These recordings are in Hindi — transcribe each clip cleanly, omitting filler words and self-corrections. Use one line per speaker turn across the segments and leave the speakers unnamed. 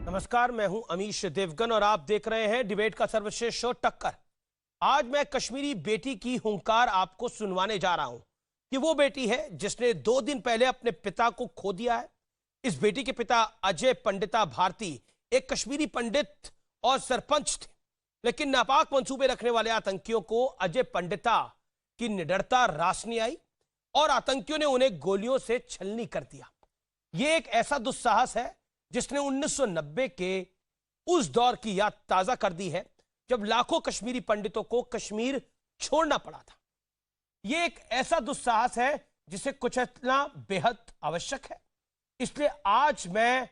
नमस्कार, मैं हूं अमीश देवगन और आप देख रहे हैं डिबेट का सर्वश्रेष्ठ शो टक्कर। आज मैं कश्मीरी बेटी की हुंकार आपको सुनवाने जा रहा हूं कि वो बेटी है जिसने 2 दिन पहले अपने पिता को खो दिया है। इस बेटी के पिता अजय पंडिता भारती एक कश्मीरी पंडित और सरपंच थे, लेकिन नापाक मंसूबे रखने वाले आतंकियों को अजय पंडिता की निडरता रास नहीं आई और आतंकियों ने उन्हें गोलियों से छलनी कर दिया। यह एक ऐसा दुस्साहस है जिसने 1990 के उस दौर की याद ताजा कर दी है जब लाखों कश्मीरी पंडितों को कश्मीर छोड़ना पड़ा था। यह एक ऐसा दुस्साहस है जिसे कुचलना बेहद आवश्यक है। इसलिए आज मैं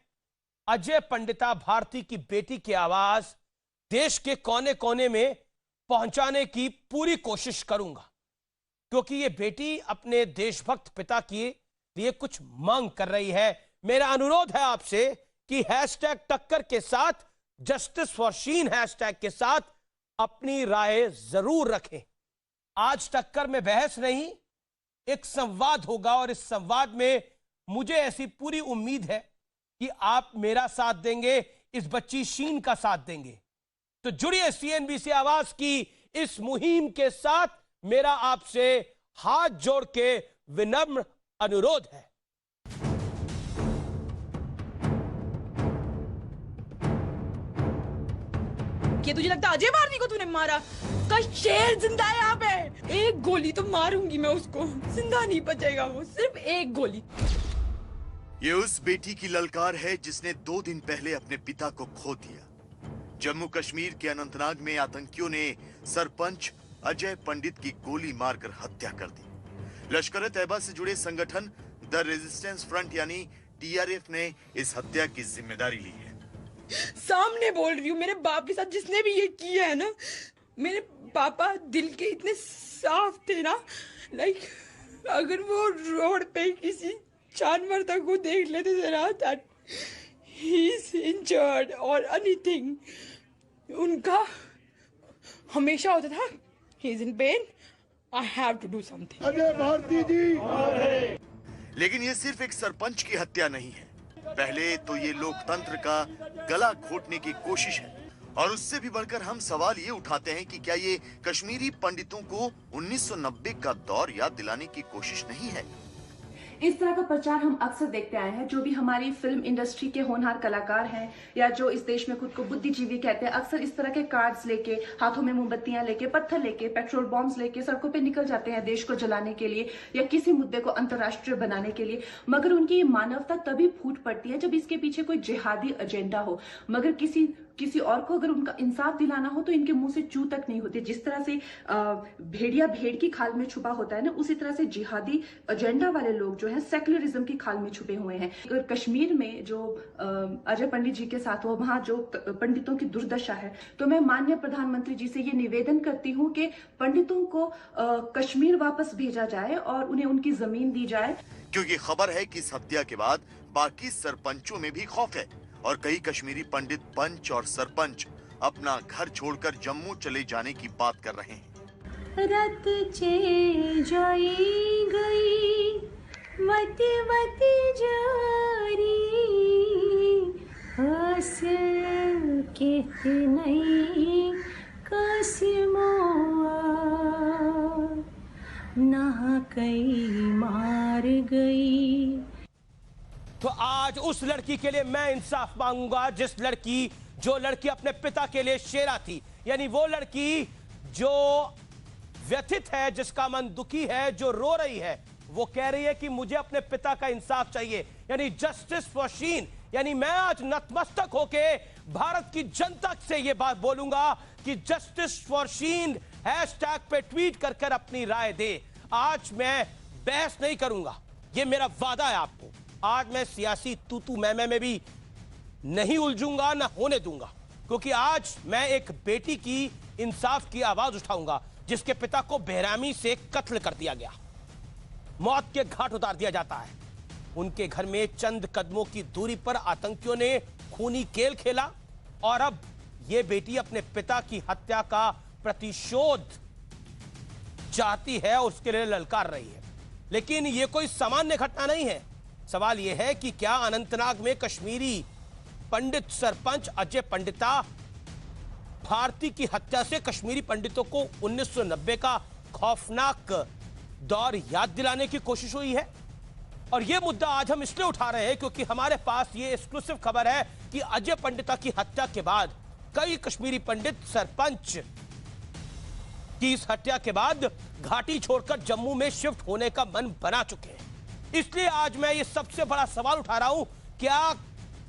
अजय पंडिता भारती की बेटी की आवाज देश के कोने कोने में पहुंचाने की पूरी कोशिश करूंगा, क्योंकि यह बेटी अपने देशभक्त पिता के लिए कुछ मांग कर रही है। मेरा अनुरोध है आपसे कि हैशटैग टक्कर के साथ, जस्टिस फॉर शीन हैशटैग के साथ अपनी राय जरूर रखें। आज टक्कर में बहस नहीं, एक संवाद होगा और इस संवाद में मुझे ऐसी पूरी उम्मीद है कि आप मेरा साथ देंगे, इस बच्ची शीन का साथ देंगे। तो जुड़िए सीएनबीसी आवाज की इस मुहिम के साथ। मेरा आपसे हाथ जोड़ के विनम्र अनुरोध है।
ये तुझे लगता अजय भारती को तूने मारा? का शेर जिंदा है यहाँ पे। एक गोली तो मारूंगी मैं उसको, जिंदा नहीं बचेगा वो, सिर्फ एक गोली।
ये उस बेटी की ललकार है जिसने 2 दिन पहले अपने पिता को खो दिया। जम्मू कश्मीर के अनंतनाग में आतंकियों ने सरपंच अजय पंडित की गोली मारकर हत्या कर दी। लश्कर-ए-तैयबा से जुड़े संगठन द रेजिस्टेंस फ्रंट यानी टीआरएफ ने इस हत्या की जिम्मेदारी ली है।
सामने बोल रही हूँ, मेरे बाप के साथ जिसने भी ये किया है ना, मेरे पापा दिल के इतने साफ थे ना, लाइक अगर वो रोड पे किसी जानवर तक को देख लेते थे ना, दैट ही इज इंजर्ड और एनीथिंग, उनका हमेशा होता था he is in pain, I have to do something.
Ajay Bharti ji. लेकिन ये सिर्फ एक सरपंच की हत्या नहीं है। पहले तो ये लोकतंत्र का गला घोटने की कोशिश है, और उससे भी बढ़कर हम सवाल ये उठाते हैं कि क्या ये कश्मीरी पंडितों को 1990 का दौर याद दिलाने की कोशिश नहीं है।
इस तरह का प्रचार हम अक्सर देखते आए हैं। जो भी हमारी फिल्म इंडस्ट्री के होनहार कलाकार हैं या जो इस देश में खुद को बुद्धिजीवी कहते हैं, अक्सर इस तरह के कार्ड्स लेके, हाथों में मोमबत्तियां लेके, पत्थर लेके, पेट्रोल बॉम्ब्स लेके सड़कों पे निकल जाते हैं देश को जलाने के लिए या किसी मुद्दे को अंतर्राष्ट्रीय बनाने के लिए। मगर उनकी मानवता तभी फूट पड़ती है जब इसके पीछे कोई जिहादी एजेंडा हो। मगर किसी और को अगर उनका इंसाफ दिलाना हो तो इनके मुंह से चू तक नहीं होती। जिस तरह से भेड़िया भेड़ की खाल में छुपा होता है ना, उसी तरह से जिहादी एजेंडा वाले लोग जो है सेक्युलरिज्म की खाल में छुपे हुए हैं। अगर कश्मीर में जो अजय पंडित जी के साथ वहां जो पंडितों की दुर्दशा है, तो मैं माननीय प्रधानमंत्री जी से ये निवेदन करती हूँ कि पंडितों को कश्मीर वापस भेजा जाए और उन्हें उनकी जमीन दी जाए।
क्योंकि खबर है कि इस हत्या के बाद बाकी सरपंचों में भी खौफ है और कई कश्मीरी पंडित पंच और सरपंच अपना घर छोड़कर जम्मू चले जाने की बात कर रहे हैं।
रत चे जाई गई वती वती जारी हस के नहीं कसमोआ ना कई मार गई।
तो आज उस लड़की के लिए मैं इंसाफ मांगूंगा जो लड़की अपने पिता के लिए शेरा थी, यानी वो लड़की जो व्यथित है, जिसका मन दुखी है, जो रो रही है। वो कह रही है कि मुझे अपने पिता का इंसाफ चाहिए, यानी जस्टिस फॉर शीन। यानी मैं आज नतमस्तक होके भारत की जनता से यह बात बोलूंगा कि जस्टिस फॉर शीन हैशटैग पे ट्वीट कर अपनी राय दे। आज मैं बहस नहीं करूंगा, यह मेरा वादा है आपको। आज मैं सियासी तू मैं भी नहीं उलझूंगा, ना होने दूंगा, क्योंकि आज मैं एक बेटी की इंसाफ की आवाज उठाऊंगा जिसके पिता को बेरहमी से कत्ल कर दिया गया, मौत के घाट उतार दिया जाता है। उनके घर में चंद कदमों की दूरी पर आतंकियों ने खूनी खेल खेला और अब यह बेटी अपने पिता की हत्या का प्रतिशोध चाहती है, उसके लिए ललकार रही है। लेकिन यह कोई सामान्य घटना नहीं है। सवाल यह है कि क्या अनंतनाग में कश्मीरी पंडित सरपंच अजय पंडिता भारती की हत्या से कश्मीरी पंडितों को 1990 का खौफनाक दौर याद दिलाने की कोशिश हुई है। और यह मुद्दा आज हम इसलिए उठा रहे हैं क्योंकि हमारे पास यह एक्सक्लूसिव खबर है कि अजय पंडिता की हत्या के बाद कई कश्मीरी पंडित सरपंच की इस हत्या के बाद घाटी छोड़कर जम्मू में शिफ्ट होने का मन बना चुके हैं। इसलिए आज मैं ये सबसे बड़ा सवाल उठा रहा हूं, क्या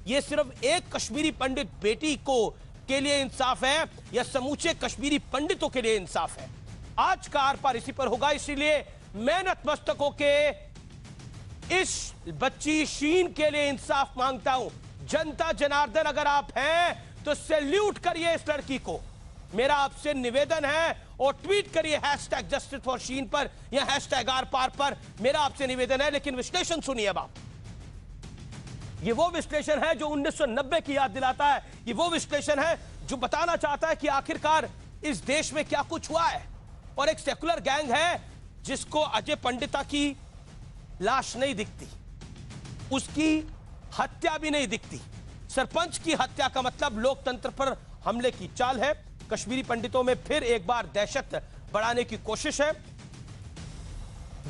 ये सिर्फ एक कश्मीरी पंडित बेटी को के लिए इंसाफ है या समूचे कश्मीरी पंडितों के लिए इंसाफ है? आज का आर पार इसी पर होगा। इसीलिए मैं नतमस्तक होकर इस बच्ची शीन के लिए इंसाफ मांगता हूं। जनता जनार्दन अगर आप हैं तो सैल्यूट करिए इस लड़की को। मेरा आपसे निवेदन है और ट्वीट करिए हैशटैग जस्टिस फॉर शीन पर या हैशटैग आर पार पर। मेरा आपसे निवेदन है, लेकिन विश्लेषण सुनिए अब आप। ये वो विश्लेषण है जो 1990 की याद दिलाता है। ये वो विश्लेषण है जो बताना चाहता है कि आखिरकार इस देश में क्या कुछ हुआ है। और एक सेकुलर गैंग है जिसको अजय पंडिता की लाश नहीं दिखती, उसकी हत्या भी नहीं दिखती। सरपंच की हत्या का मतलब लोकतंत्र पर हमले की चाल है। कश्मीरी पंडितों में फिर एक बार दहशत बढ़ाने की कोशिश है।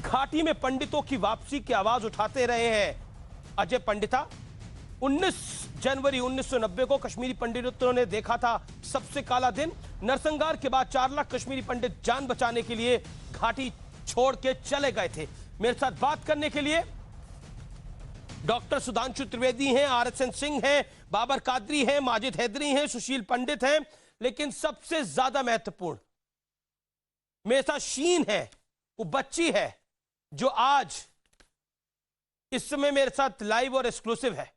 घाटी में पंडितों की वापसी की आवाज उठाते रहे हैं अजय पंडिता। 19 जनवरी 1990 को कश्मीरी पंडितों ने देखा था सबसे काला दिन। नरसंहार के बाद 4 लाख कश्मीरी पंडित जान बचाने के लिए घाटी छोड़ के चले गए थे। मेरे साथ बात करने के लिए डॉक्टर सुधांशु त्रिवेदी हैं, RSN सिंह हैं, बाबर कादरी हैं, माजिद हैदरी हैं, सुशील पंडित हैं, लेकिन सबसे ज्यादा महत्वपूर्ण मेरे साथ शीन है। वो बच्ची है जो आज इस समय मेरे साथ लाइव और एक्सक्लूसिव है।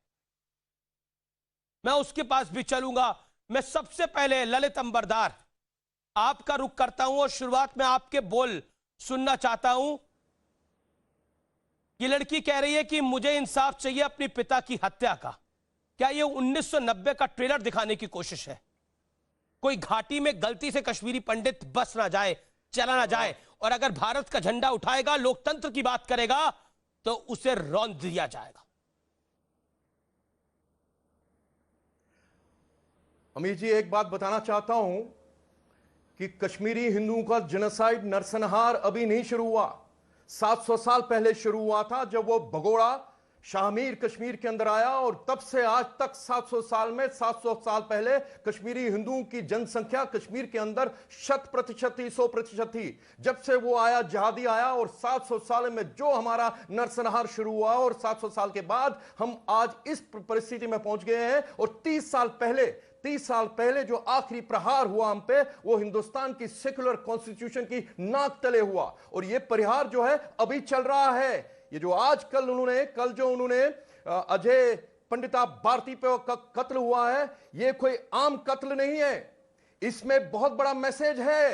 मैं उसके पास भी चलूंगा। मैं सबसे पहले ललित अंबरदार आपका रुख करता हूं और शुरुआत में आपके बोल सुनना चाहता हूं। ये लड़की कह रही है कि मुझे इंसाफ चाहिए अपने पिता की हत्या का। क्या ये 1990 का ट्रेलर दिखाने की कोशिश है? कोई घाटी में गलती से कश्मीरी पंडित बस ना जाए, चला ना जाए, और अगर भारत का झंडा उठाएगा, लोकतंत्र की बात करेगा, तो उसे रौंद दिया जाएगा।
अमीर जी, एक बात बताना चाहता हूं कि कश्मीरी हिंदुओं का जेनोसाइड नरसंहार अभी नहीं शुरू हुआ। 700 साल पहले शुरू हुआ था, जब वो भगोड़ा शाहमीर कश्मीर के अंदर आया, और तब से आज तक 700 साल में 700 साल पहले कश्मीरी हिंदुओं की जनसंख्या कश्मीर के अंदर 100% थी, 100% थी। जब से वो आया, जिहादी आया, और 700 साल में जो हमारा नरसंहार शुरू हुआ, और 700 साल के बाद हम आज इस परिस्थिति में पहुंच गए हैं। और 30 साल पहले जो आखिरी प्रहार हुआ हम पे, वो हिंदुस्तान की सेकुलर कॉन्स्टिट्यूशन की नाक तले हुआ, और ये प्रहार जो है अभी चल रहा है। ये जो आज कल जो उन्होंने अजय पंडिता भारती पे कत्ल हुआ है, ये कोई आम कत्ल नहीं है। इसमें बहुत बड़ा मैसेज है।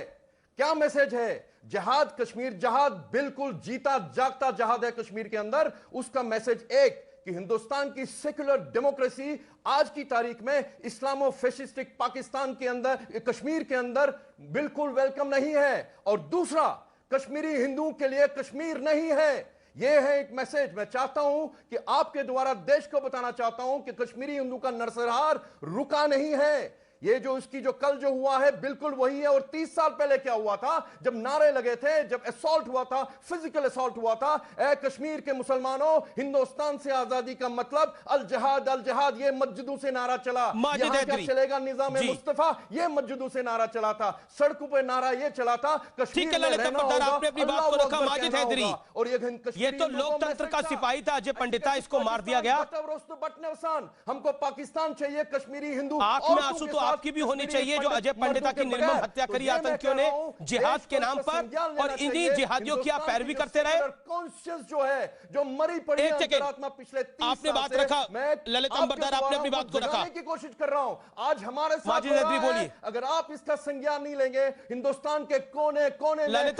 क्या मैसेज है? जहाद, कश्मीर जहाद बिल्कुल जीता जागता जहाद है कश्मीर के अंदर। उसका मैसेज एक कि हिंदुस्तान की सेक्युलर डेमोक्रेसी आज की तारीख में इस्लामो फैशिस्टिक पाकिस्तान के अंदर, कश्मीर के अंदर बिल्कुल वेलकम नहीं है। और दूसरा, कश्मीरी हिंदुओं के लिए कश्मीर नहीं है। यह है एक मैसेज। मैं चाहता हूं कि आपके द्वारा देश को बताना चाहता हूं कि कश्मीरी हिंदू का नरसंहार रुका नहीं है। ये जो इसकी जो कल जो हुआ है बिल्कुल वही है। और 30 साल पहले क्या हुआ था, जब नारे लगे थे, जब असॉल्ट हुआ था, फिजिकल असॉल्ट हुआ था, ए कश्मीर के मुसलमानों, हिंदुस्तान से आजादी का मतलब अल जहाद, अल जहाद, ये मस्जिदों से नारा चला। यहां क्या चलेगा निजाम मुस्तफा, ये मस्जिदों से नारा चला था। सड़कों पर नारा ये चला था, कश्मीर में रहना होगा, अल्लाह हू अकबर कहना होगा। और
ये तो लोकतंत्र का सिपाही था अजय पंडिता, इसको मार दिया गया।
हमको पाकिस्तान चाहिए, कश्मीरी हिंदू
आंख में आंसू तो आपकी भी होनी चाहिए जो अजय पंडिता की निर्मम हत्या करी आतंकियों ने जिहाद के नाम पर, और इन्हीं जिहादियों की आप पैरवी करते रहे।
कॉन्शियस जो है, जो मरी पड़ी है अंतरात्मा पिछले 30 साल
आपने बात रखा, ललित अंबरदार आपने अपनी बात को रखा
की कोशिश कर रहा हूं। आज हमारे साथ
बोलिए,
अगर आप इसका संज्ञान नहीं लेंगे, हिंदुस्तान के कोने कोने
ललित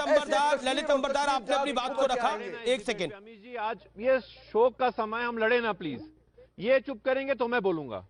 अंबरदार आपने अपनी बात को रखा। एक सेकेंड
अमीर जी, आज ये शोक का समय, हम लड़े ना प्लीज। ये चुप करेंगे तो मैं बोलूंगा।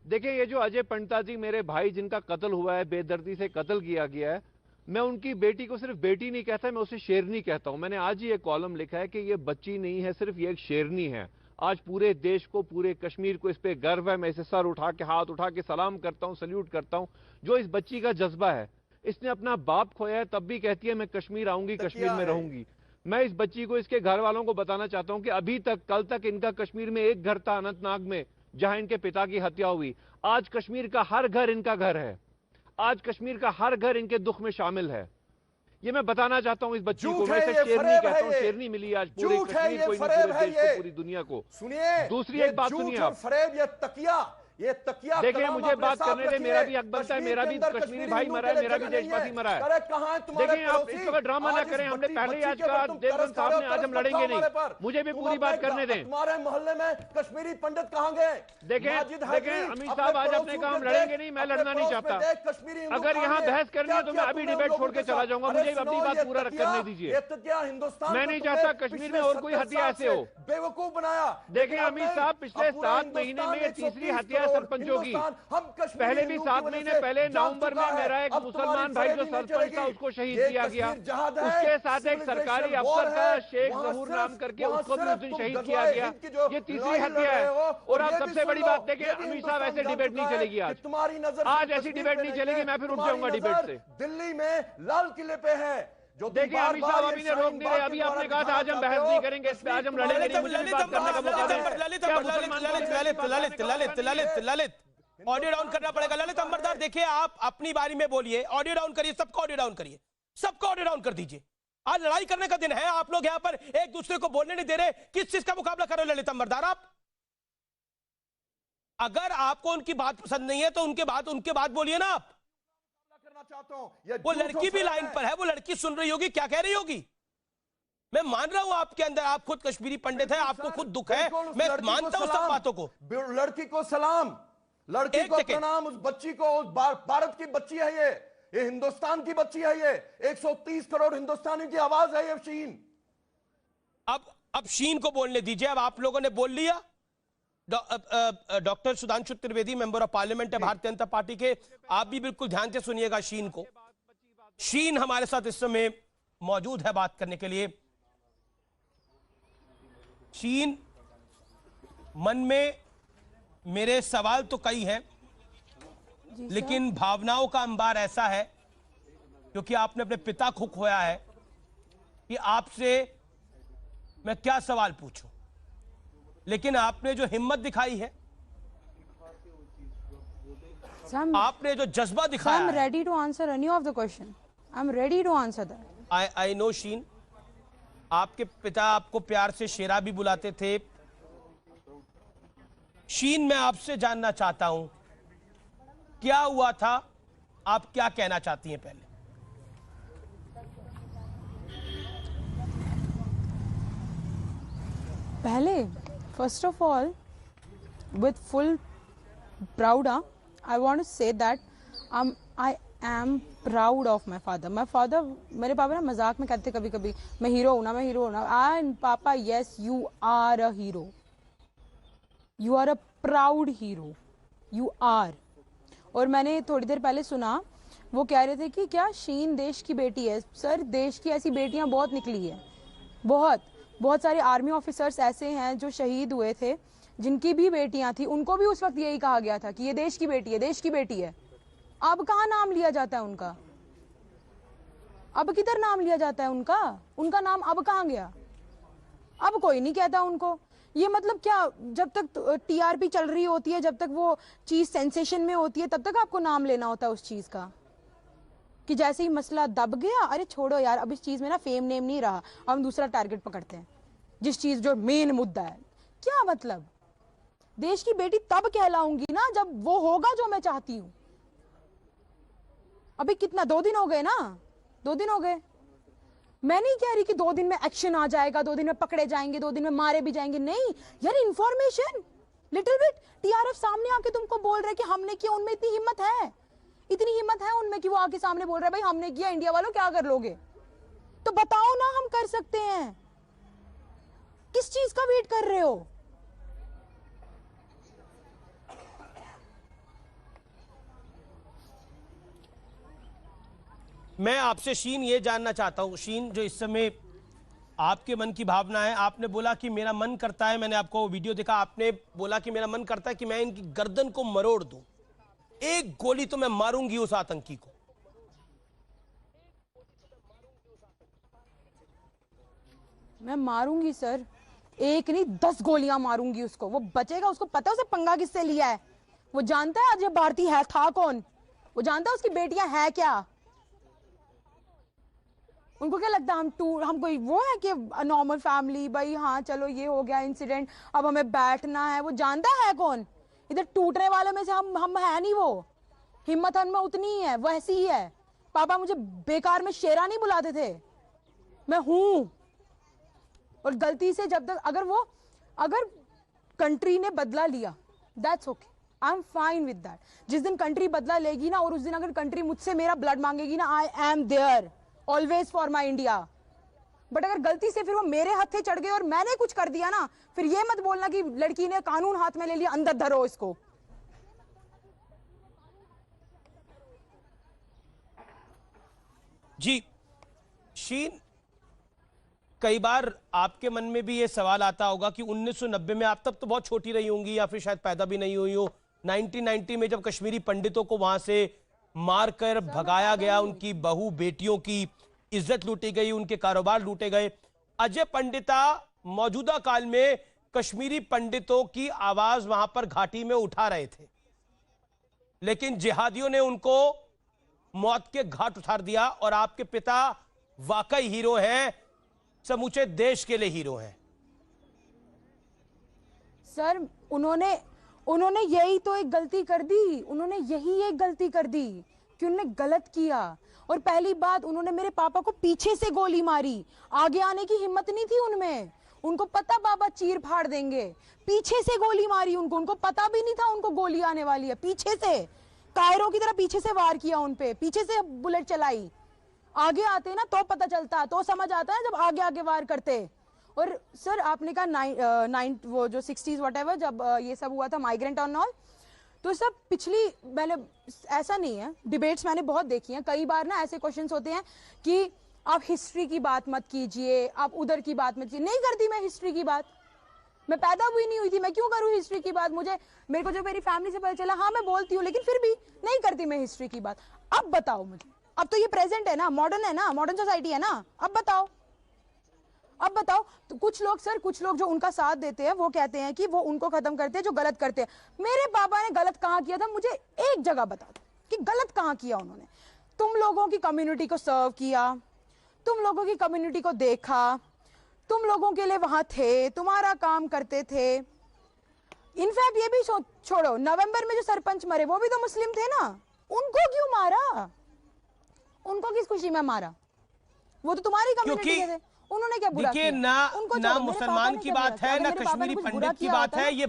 देखिए, ये जो अजय पंडिता जी मेरे भाई जिनका कत्ल हुआ है, बेदर्दी से कत्ल किया गया है, मैं उनकी बेटी को सिर्फ बेटी नहीं कहता, मैं उसे शेरनी कहता हूं। मैंने आज ही एक कॉलम लिखा है कि ये बच्ची नहीं है, सिर्फ ये एक शेरनी है। आज पूरे देश को, पूरे कश्मीर को इस पे गर्व है। मैं इसे सर उठा के, हाथ उठा के सलाम करता हूं, सल्यूट करता हूं। जो इस बच्ची का जज्बा है, इसने अपना बाप खोया है तब भी कहती है मैं कश्मीर आऊंगी, कश्मीर में रहूंगी। मैं इस बच्ची को, इसके घर वालों को बताना चाहता हूं कि अभी तक, कल तक इनका कश्मीर में एक घर था अनंतनाग में जहां इनके पिता की हत्या हुई। आज कश्मीर का हर घर इनका घर है। आज कश्मीर का हर घर इनके दुख में शामिल है। ये मैं बताना चाहता हूं इस बच्ची को। मैं इसे शेरनी कहता हूं, शेरनी मिली आज पूरे कश्मीर को, पूरे देश को, पूरी दुनिया को।
सुनिए,
दूसरी एक बात सुनिए आप।
फरेब, ये तकिया
देखिए, मुझे बात करने दे, मेरा भी हक बनता है, मेरा भी कश्मीरी भाई मरा है, मेरा भी देशवासी मरा है। देखिए, आप इस वक्त ड्रामा ना करें। हमने पहले ही आज कहा देवगन साहब ने, आज हम लड़ेंगे नहीं। मुझे भी पूरी बात करने दें।
तुम्हारे मोहल्ले में कश्मीरी पंडित कहां गए?
देखें अमित साहब, आज आपने कहा हम लड़ेंगे नहीं, मैं लड़ना नहीं चाहता। अगर यहाँ बहस करनी है तो मैं अभी डिबेट छोड़ के चला जाऊंगा। मुझे अपनी बात पूरा करने दीजिए। मैं नहीं चाहता कश्मीर में और कोई हत्या ऐसे हो।
बेवकूफ बनाया।
देखिए अमित साहब, पिछले 7 महीने में ये तीसरी हत्या सरपंचों की। पहले भी 7 महीने पहले नवंबर में मेरा एक मुसलमान भाई जो सरपंच था उसको शहीद किया गया। उसके साथ एक सरकारी अफसर था शेख जहूर नाम करके, उसको भी उस दिन शहीद किया गया। ये तीसरी हत्या है। और आप सबसे बड़ी बात देखें अमित साहब, ऐसे डिबेट नहीं चलेगी आज ऐसी डिबेट नहीं चलेगी। मैं फिर उठ जाऊंगा डिबेट से।
दिल्ली में लाल किले पे है।
देखिए अमित साहब, अभी ने रोक नहीं रहे। अभी आपने कहा था आज हम बहस नहीं करेंगे इस पे, आज हम लड़ेंगे नहीं। मुझे भी बात करने का मौका दें।
ललित ऑडियो डाउन करना पड़ेगा। ललित अंबरदार, देखिए आप अपनी बारी में बोलिए, ऑडियो डाउन करिए, सबको ऑडियो डाउन करिए, सबको ऑडियो डाउन कर दीजिए। आज लड़ाई करने का दिन है, आप लोग यहां पर एक दूसरे को बोलने नहीं दे रहे। किस चीज का मुकाबला कर रहे हो ललित अंबरदार आप? अगर आपको उनकी बात पसंद नहीं है तो उनके बाद बोलिए ना आप।
करना चाहता हूं।
वो लड़की भी लाइन पर है, वो लड़की सुन रही होगी, क्या कह रही होगी। मैं मान रहा हूं आपके अंदर, आप खुद कश्मीरी पंडित हैं, आपको खुद दुख है, मैं मानता हूं सब बातों को।
लड़की को सलाम, लड़की को प्रणाम, उस बच्ची को, उस भारत की बच्ची है ये हिंदुस्तान की बच्ची है। ये 130 करोड़ हिंदुस्तानी की आवाज है ये शीन।
अब शीन को बोलने दीजिए। अब आप लोगों ने बोल लिया। Doctor Sudhanshu Trivedi member of parliament है भारतीय जनता पार्टी के, आप भी बिल्कुल ध्यान से सुनिएगा शीन को। शीन हमारे साथ इस समय मौजूद है बात करने के लिए। शीन, मन में मेरे सवाल तो कई हैं, लेकिन भावनाओं का अंबार ऐसा है क्योंकि आपने अपने पिता को खोया है कि आपसे मैं क्या सवाल पूछूं। लेकिन आपने जो हिम्मत दिखाई है, आपने जो जज्बा दिखाया,
I'm ready to answer any of the question. I'm ready to answer that.
I know शीन, आपके पिता आपको प्यार से शेरा भी बुलाते थे। शीन, मैं आपसे जानना चाहता हूं क्या हुआ था, आप क्या कहना चाहती हैं पहले?
First of all, with full proud, I want to say that I am proud of my father. My father, मेरे पापा ना मजाक में कहते कभी कभी मैं हीरो हूं ना। And Papa, yes, you are a hero. You are a proud hero. You are. और मैंने थोड़ी देर पहले सुना, वो कह रहे थे कि क्या शीन देश की बेटी है। सर, देश की ऐसी बेटियां बहुत निकली है, बहुत सारे आर्मी ऑफिसर्स ऐसे हैं जो शहीद हुए थे, जिनकी भी बेटियां थी, उनको भी उस वक्त यही कहा गया था कि ये देश की बेटी है, देश की बेटी है। अब कहाँ नाम लिया जाता है उनका? अब किधर नाम लिया जाता है उनका नाम अब कहाँ गया? अब कोई नहीं कहता उनको। ये मतलब क्या, जब तक टीआरपी चल रही होती है, जब तक वो चीज सेंसेशन में होती है, तब तक आपको नाम लेना होता है उस चीज का, कि जैसे ही मसला दब गया, अरे छोड़ो यार, अब इस चीज में ना फेम नेम नहीं रहा, अब हम दूसरा टारगेट पकड़ते हैं, जिस चीज जो मेन मुद्दा है। क्या मतलब? देश की बेटी तब कहलाऊंगी ना जब वो होगा जो मैं चाहती हूं। अभी कितना, 2 दिन हो गए ना, 2 दिन हो गए। मैं नहीं कह रही कि 2 दिन में एक्शन आ जाएगा, 2 दिन में पकड़े जाएंगे, 2 दिन में मारे भी जाएंगे। नहीं यार, इंफॉर्मेशन लिटिल बिट। टीआरएफ सामने आके तुमको बोल रहे कि हमने किया, उनमें इतनी हिम्मत है उनमें कि वो आके सामने बोल रहा है भाई हमने किया, इंडिया वालों क्या कर लोगे? तो बताओ ना, हम कर सकते हैं। किस चीज का वेट कर रहे हो?
मैं आपसे शीन ये जानना चाहता हूं, शीन जो इस समय आपके मन की भावना है। आपने बोला कि मेरा मन करता है, मैंने आपको वो वीडियो देखा, आपने बोला कि मेरा मन करता है कि मैं इनकी गर्दन को मरोड़ दूं, एक गोली तो मैं मारूंगी उस आतंकी को।
मैं मारूंगी सर, एक नहीं 10 गोलियां मारूंगी उसको। वो बचेगा, उसको पता है उसे पंगा किससे लिया है। वो जानता है अजय भारती है था कौन, वो जानता है उसकी बेटियां है क्या। उनको क्या लगता है हम कोई वो है कि नॉर्मल फैमिली, भाई हाँ चलो ये हो गया इंसिडेंट, अब हमें बैठना है। वो जानता है कौन, इधर टूटने वाले में से हम है नहीं। वो हिम्मत हम में उतनी ही है, वैसी ही है। पापा मुझे बेकार में शेरा नहीं बुलाते थे, मैं हूं। और गलती से जब तक अगर कंट्री ने बदला लिया, that's okay, I am fine with that. जिस दिन कंट्री बदला लेगी ना, और उस दिन अगर कंट्री मुझसे मेरा ब्लड मांगेगी ना, I am there always for my India. But अगर गलती से फिर वो मेरे हाथे चढ़ गए और मैंने कुछ कर दिया ना, फिर ये मत बोलना कि लड़की ने कानून हाथ में ले लिया, अंदर धरो इसको।
जी शीन, कई बार आपके मन में भी ये सवाल आता होगा कि 1990 में, आप तब तो बहुत छोटी रही होंगी या फिर शायद पैदा भी नहीं हुई हो, 1990 में जब कश्मीरी पंडितों को वहां से मारकर भगाया गया, उनकी बहू बेटियों की इज्जत लूटी गई, उनके कारोबार लूटे गए, अजय पंडिता मौजूदा काल में कश्मीरी पंडितों की आवाज वहां पर घाटी में उठा रहे थे, लेकिन जिहादियों ने उनको मौत के घाट उतार दिया। और आपके पिता वाकई हीरो हैं, समूचे देश के लिए हीरो हैं।
सर उन्होंने यही तो एक गलती कर दी, उन्होंने यही एक गलती कर दी कि उन्होंने गलत किया। और पहली बात, उन्होंने मेरे पापा को पीछे से गोली मारी, आगे आने की हिम्मत नहीं थी उनमें। उनको पता बाबा चीर फाड़ देंगे, पीछे से गोली मारी उनको पता भी नहीं था उनको गोली आने वाली है। पीछे से कायरों की तरह पीछे से वार किया उन पे, पीछे से बुलेट चलाई। आगे आते ना तो पता चलता, तो समझ आता है जब आगे आगे वार करते। और सर आपने कहा वो जो 60s व्हाटएवर जब ये सब हुआ था, माइग्रेंट ऑन ऑल, तो सब मैंने ऐसा नहीं है, डिबेट्स मैंने बहुत देखी हैं। कई बार ना ऐसे क्वेश्चंस होते हैं कि आप हिस्ट्री की बात मत कीजिए, आप उधर की बात मत कीजिए। नहीं करती मैं हिस्ट्री की बात, मैं पैदा भी नहीं हुई थी, मैं क्यों करूं हिस्ट्री की बात। मेरे को जो मेरी फैमिली से पता चला, हाँ मैं बोलती हूँ, लेकिन फिर भी नहीं करती मैं हिस्ट्री की बात। अब बताओ मुझे, अब तो ये प्रेजेंट है ना, मॉडर्न सोसाइटी है ना, अब बताओ तो कुछ लोग जो उनका साथ देते हैं वो कहते हैं कि वो उनको खत्म करते हैं जो गलत करते हैं। मेरे पापा ने गलत कहां किया था, मुझे एक जगह बता दो कि गलत कहां किया उन्होंने। तुम लोगों की कम्युनिटी को सर्व किया, तुम लोगों की कम्युनिटी को देखा, तुम लोगों के लिए वहां थे, तुम्हारा काम करते थे। इनफैक्ट ये भी छोड़ो, नवंबर में जो सरपंच मरे वो भी तो मुस्लिम थे ना, उनको क्यों मारा? उनको किस खुशी में मारा? वो तो तुम्हारी कम्युनिटी के थे, उन्होंने क्या बुरा किया?
ना मुसलमान की बात है, ना कश्मीरी पंडित की बात है, ये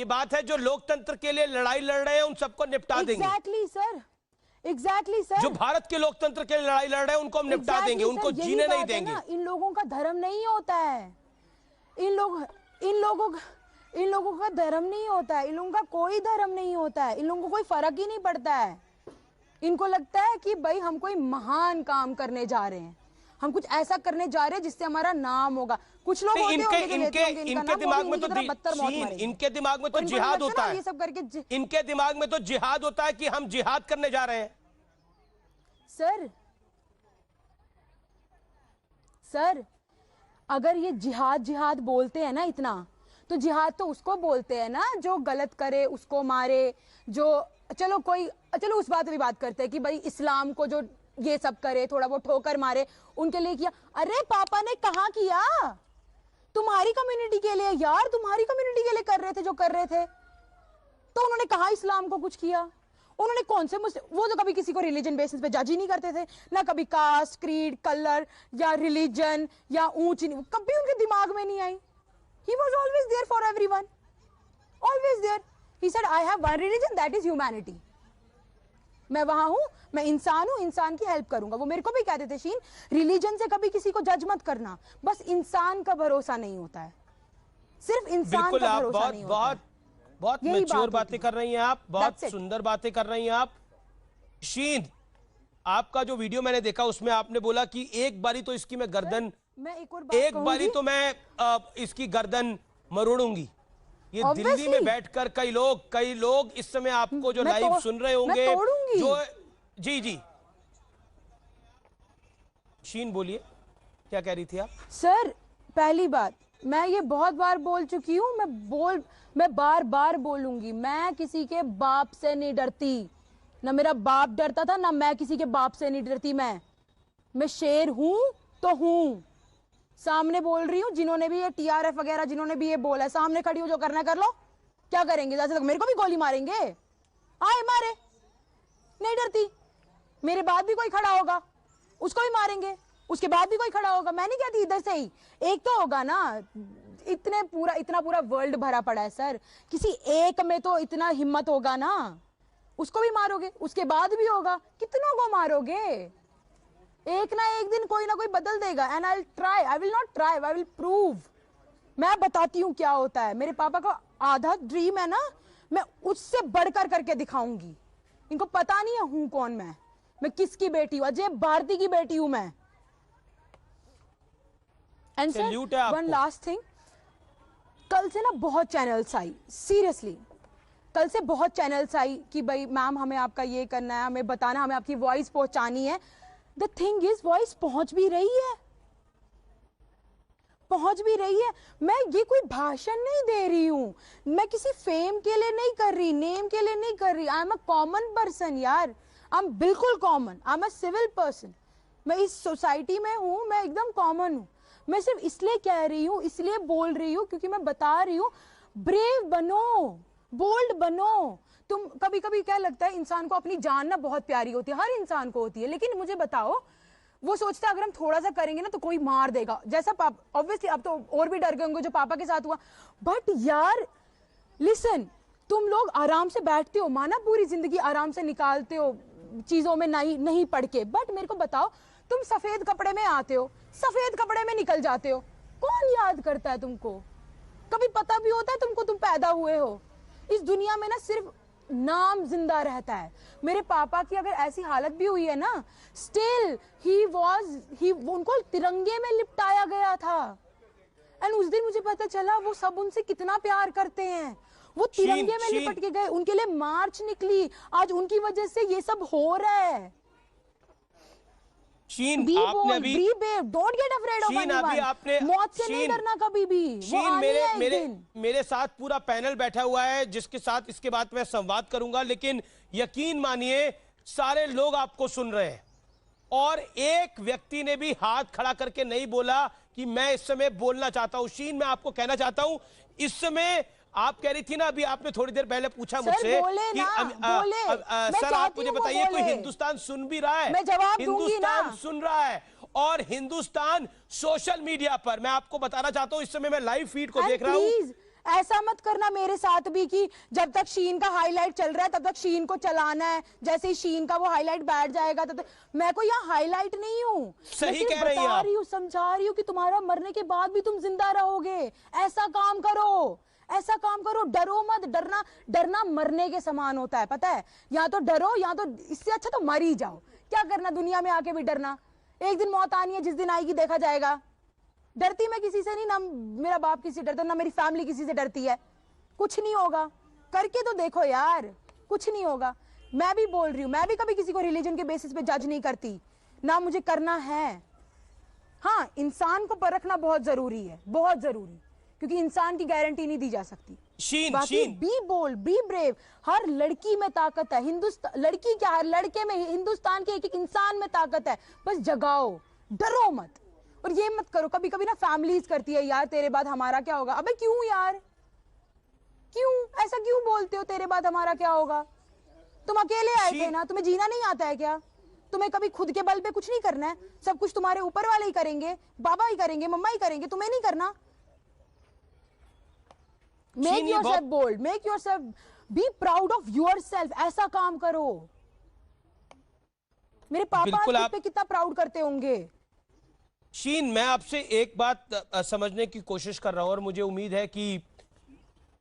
बात है जो लोकतंत्र के लिए लड़ाई लड़ रहे हैं उन सबको निपटा देंगे।
एग्जैक्टली सर,
जो भारत के लोकतंत्र के लिए लड़ाई लड़ रहे हैं उनको हम निपटा देंगे, उनको जीने नहीं देंगे।
इन लोगों का धर्म नहीं होता है, इन लोगों का धर्म नहीं होता है, इन लोगों का कोई धर्म नहीं होता है, इन लोगों को कोई फर्क ही नहीं पड़ता है। इनको लगता है कि भाई हम कोई महान काम करने जा रहे हैं, हम कुछ ऐसा करने जा रहे हैं जिससे हमारा नाम होगा। कुछ लोग
इनके दिमाग में तो जिहाद होता है,
ये सब करके
इनके दिमाग में तो जिहाद होता है कि हम जिहाद करने जा रहे हैं।
सर अगर ये जिहाद बोलते हैं ना इतना, तो जिहाद तो उसको बोलते हैं ना जो गलत करे उसको मारे, जो चलो उस बात पे बात करते हैं कि भाई इस्लाम को जो ये सब करे, थोड़ा वो ठोकर मारे, उनके लिए किया। अरे पापा ने कहा किया? तुम्हारी कम्युनिटी के लिए यार, तुम्हारी कम्युनिटी के लिए कर रहे थे जो कर रहे थे। तो उन्होंने कहा इस्लाम को कुछ किया? उन्होंने कौन से वो तो कभी किसी को रिलीजन बेसिस पे जज ही नहीं करते थे ना, कभी कास्ट, क्रीड, कलर या रिलीजन या ऊंच, कभी उनके दिमाग में नहीं आई। He was always there for everyone, always there. He said, I have one religion, that is humanity. मैं वहां हूं, मैं इंसान हूं, इंसान की हेल्प करूंगा। वो मेरे को भी कहते थे, शीन रिलीजन से कभी किसी को जज मत करना, बस इंसान का भरोसा नहीं होता है, सिर्फ इंसान का भरोसा नहीं होता है।
बहुत मैच्योर बातें कर रही हैं आप, बहुत सुंदर बातें कर रही हैं आप। शीन, आपका जो वीडियो मैंने देखा उसमें आपने बोला कि एक बारी तो इसकी मैं गर्दन
मैं एक और बात
एक
कहूंगी।
बारी तो मैं इसकी गर्दन मरोड़ूंगी। ये दिल्ली
Obviously।
में बैठकर कई लोग इस समय आपको जो
मैं
लाइव सुन रहे होंगे,
मैं तोड़ूंगी।
जो जी शीन बोलिए, क्या कह रही थी आप?
सर पहली बात, मैं ये बहुत बार बोल चुकी हूँ, मैं बार बार बोलूंगी, मैं किसी के बाप से नहीं डरती, ना मेरा बाप डरता था, ना मैं किसी के बाप से नहीं डरती। मैं शेर हूं तो हूं। सामने बोल रही हूँ, जिन्होंने भी ये टीआरएफ वगैरह जिन्होंने भी ये बोला है, सामने खड़ी हो, जो करना कर लो। क्या करेंगे? जैसे तक मेरे को भी गोली मारेंगे, आए मारे, नहीं डरती। मेरे बाद भी कोई खड़ा होगा, उसको भी मारेंगे, उसके बाद भी कोई खड़ा होगा। मैं नहीं कहती इधर से ही एक तो होगा ना, इतना पूरा वर्ल्ड भरा पड़ा है सर, किसी एक में तो इतना हिम्मत होगा ना, उसको भी मारोगे, उसके बाद भी होगा, कितनों को मारोगे? एक ना एक दिन कोई ना कोई बदल देगा। And I will not try, I will prove. मैं बताती हूँ क्या होता है। मेरे पापा का आधा ड्रीम है ना, मैं उससे बढ़कर करके दिखाऊंगी। इनको पता नहीं है हूं कौन मैं किसकी बेटी हूं, अजय भारती की बेटी हूं मैं। And sir one last thing, कल से ना बहुत चैनल्स आई, सीरियसली कल से बहुत चैनल्स आई कि भाई मैम हमें आपका ये करना है, हमें बताना, हमें आपकी वॉइस पहुंचानी है। द थिंग इज वॉइस पहुंच भी रही है, पहुंच भी रही है। मैं ये कोई भाषण नहीं दे रही हूं, मैं किसी फेम के लिए नहीं कर रही, नेम के लिए नहीं कर रही। I am a common person यार, आई एम बिल्कुल common, I am a civil person. मैं इस सोसाइटी में हूं, मैं एकदम कॉमन हूं। मैं सिर्फ इसलिए कह रही हूं, इसलिए बोल रही हूं, क्योंकि मैं बता रही हूं ब्रेव बनो, बोल्ड बनो। तुम कभी कभी क्या लगता है, इंसान को अपनी जान ना बहुत प्यारी होती है, हर इंसान को होती है, लेकिन मुझे बताओ, वो सोचता है अगर हम थोड़ा सा करेंगे ना तो कोई मार देगा। जैसा पापा, ऑब्वियसली अब तो और भी डर गए होंगे जो पापा के साथ हुआ, बट यार लिसन, तुम लोग आराम से बैठते हो, माना पूरी जिंदगी आराम से निकालते हो चीजों में नहीं पढ़ के, बट मेरे को बताओ, तुम सफेद कपड़े में आते हो, सफेद कपड़े में निकल जाते हो, कौन याद करता है तुमको? कभी पता भी होता है तुमको तुम पैदा हुए हो? इस दुनिया में ना सिर्फ नाम जिंदा रहता है। मेरे पापा की अगर ऐसी हालत भी हुई है ना, स्टिल उनको तिरंगे में लिपटाया गया था। एंड उस दिन मुझे पता चला वो सब उनसे कितना प्यार करते हैं। वो तिरंगे में लिपट के गए, उनके लिए मार्च निकली, आज उनकी वजह से ये सब हो रहा है।
शीन, आपने भी
don't get afraid of anyone,
आपने
मौत से नहीं डरना कभी भी।
शीन, मेरे साथ पूरा पैनल बैठा हुआ है जिसके साथ इसके बाद मैं संवाद करूंगा, लेकिन यकीन मानिए सारे लोग आपको सुन रहे हैं और एक व्यक्ति ने भी हाथ खड़ा करके नहीं बोला कि मैं इस समय बोलना चाहता हूं। शीन, मैं आपको कहना चाहता हूं, इस समय आप कह रही थी ना, अभी आपने थोड़ी देर पहले पूछा मुझसे कि सर आप मुझे बताइए कोई हिंदुस्तान सुन भी रहा है?
मैं जवाब दूंगी ना।
हिंदुस्तान सुन रहा है और हिंदुस्तान सोशल मीडिया पर, मैं आपको बताना चाहता हूं, इस समय मैं लाइव फीड को देख रहा हूं।
ऐसा मत करना मेरे साथ भी कि जब तक शीन का हाईलाइट चल रहा है तब तक शीन को चलाना है, जैसे ही शीन का वो हाईलाइट बैठ जाएगा तब तक। मैं कोई यहाँ हाईलाइट नहीं हूँ,
सही कह रही हैं आप।
समझा रही हूँ कि तुम्हारा मरने के बाद भी तुम जिंदा रहोगे। ऐसा काम करो, ऐसा काम करो, डरो मत। डरना मरने के समान होता है, पता है? या तो डरो, या तो इससे अच्छा तो मर ही जाओ। क्या करना दुनिया में आके भी डरना? एक दिन मौत आनी है, जिस दिन आएगी देखा जाएगा। डरती मैं किसी से नहीं, ना मेरा बाप किसी से डरता, ना मेरी फैमिली किसी से डरती है। कुछ नहीं होगा, करके तो देखो यार, कुछ नहीं होगा। मैं भी बोल रही हूँ, मैं भी कभी किसी को रिलीजन के बेसिस पे जज नहीं करती, ना मुझे करना है। हाँ, इंसान को परखना बहुत जरूरी है, बहुत जरूरी, क्योंकि इंसान की गारंटी नहीं दी जा सकती। Be bold, be brave. हर लड़की में ताकत है, हिंदुस्तान लड़की क्या, हर लड़के में, हिंदुस्तान के एक इंसान में ताकत है। बस जगाओ, डरो मत। और ये मत करो, कभी कभी ना फैमिलीज करती है, यार तेरे बाद हमारा क्या होगा। अबे क्यों यार, क्यों ऐसा क्यों बोलते हो, तेरे बाद हमारा क्या होगा? तुम अकेले आए थे ना, तुम्हें जीना नहीं आता है क्या? तुम्हें कभी खुद के बल पे कुछ नहीं करना है, सब कुछ तुम्हारे ऊपर वाले ही करेंगे, बाबा ही करेंगे, मम्मा ही करेंगे, तुम्हें नहीं करना। Make yourself bold, make yourself, be proud of yourself. ऐसा काम करो। मेरे पापा आप पे कितना प्राउड करते होंगे।
शीन, मैं आपसे एक बात समझने की कोशिश कर रहा हूं और मुझे उम्मीद है कि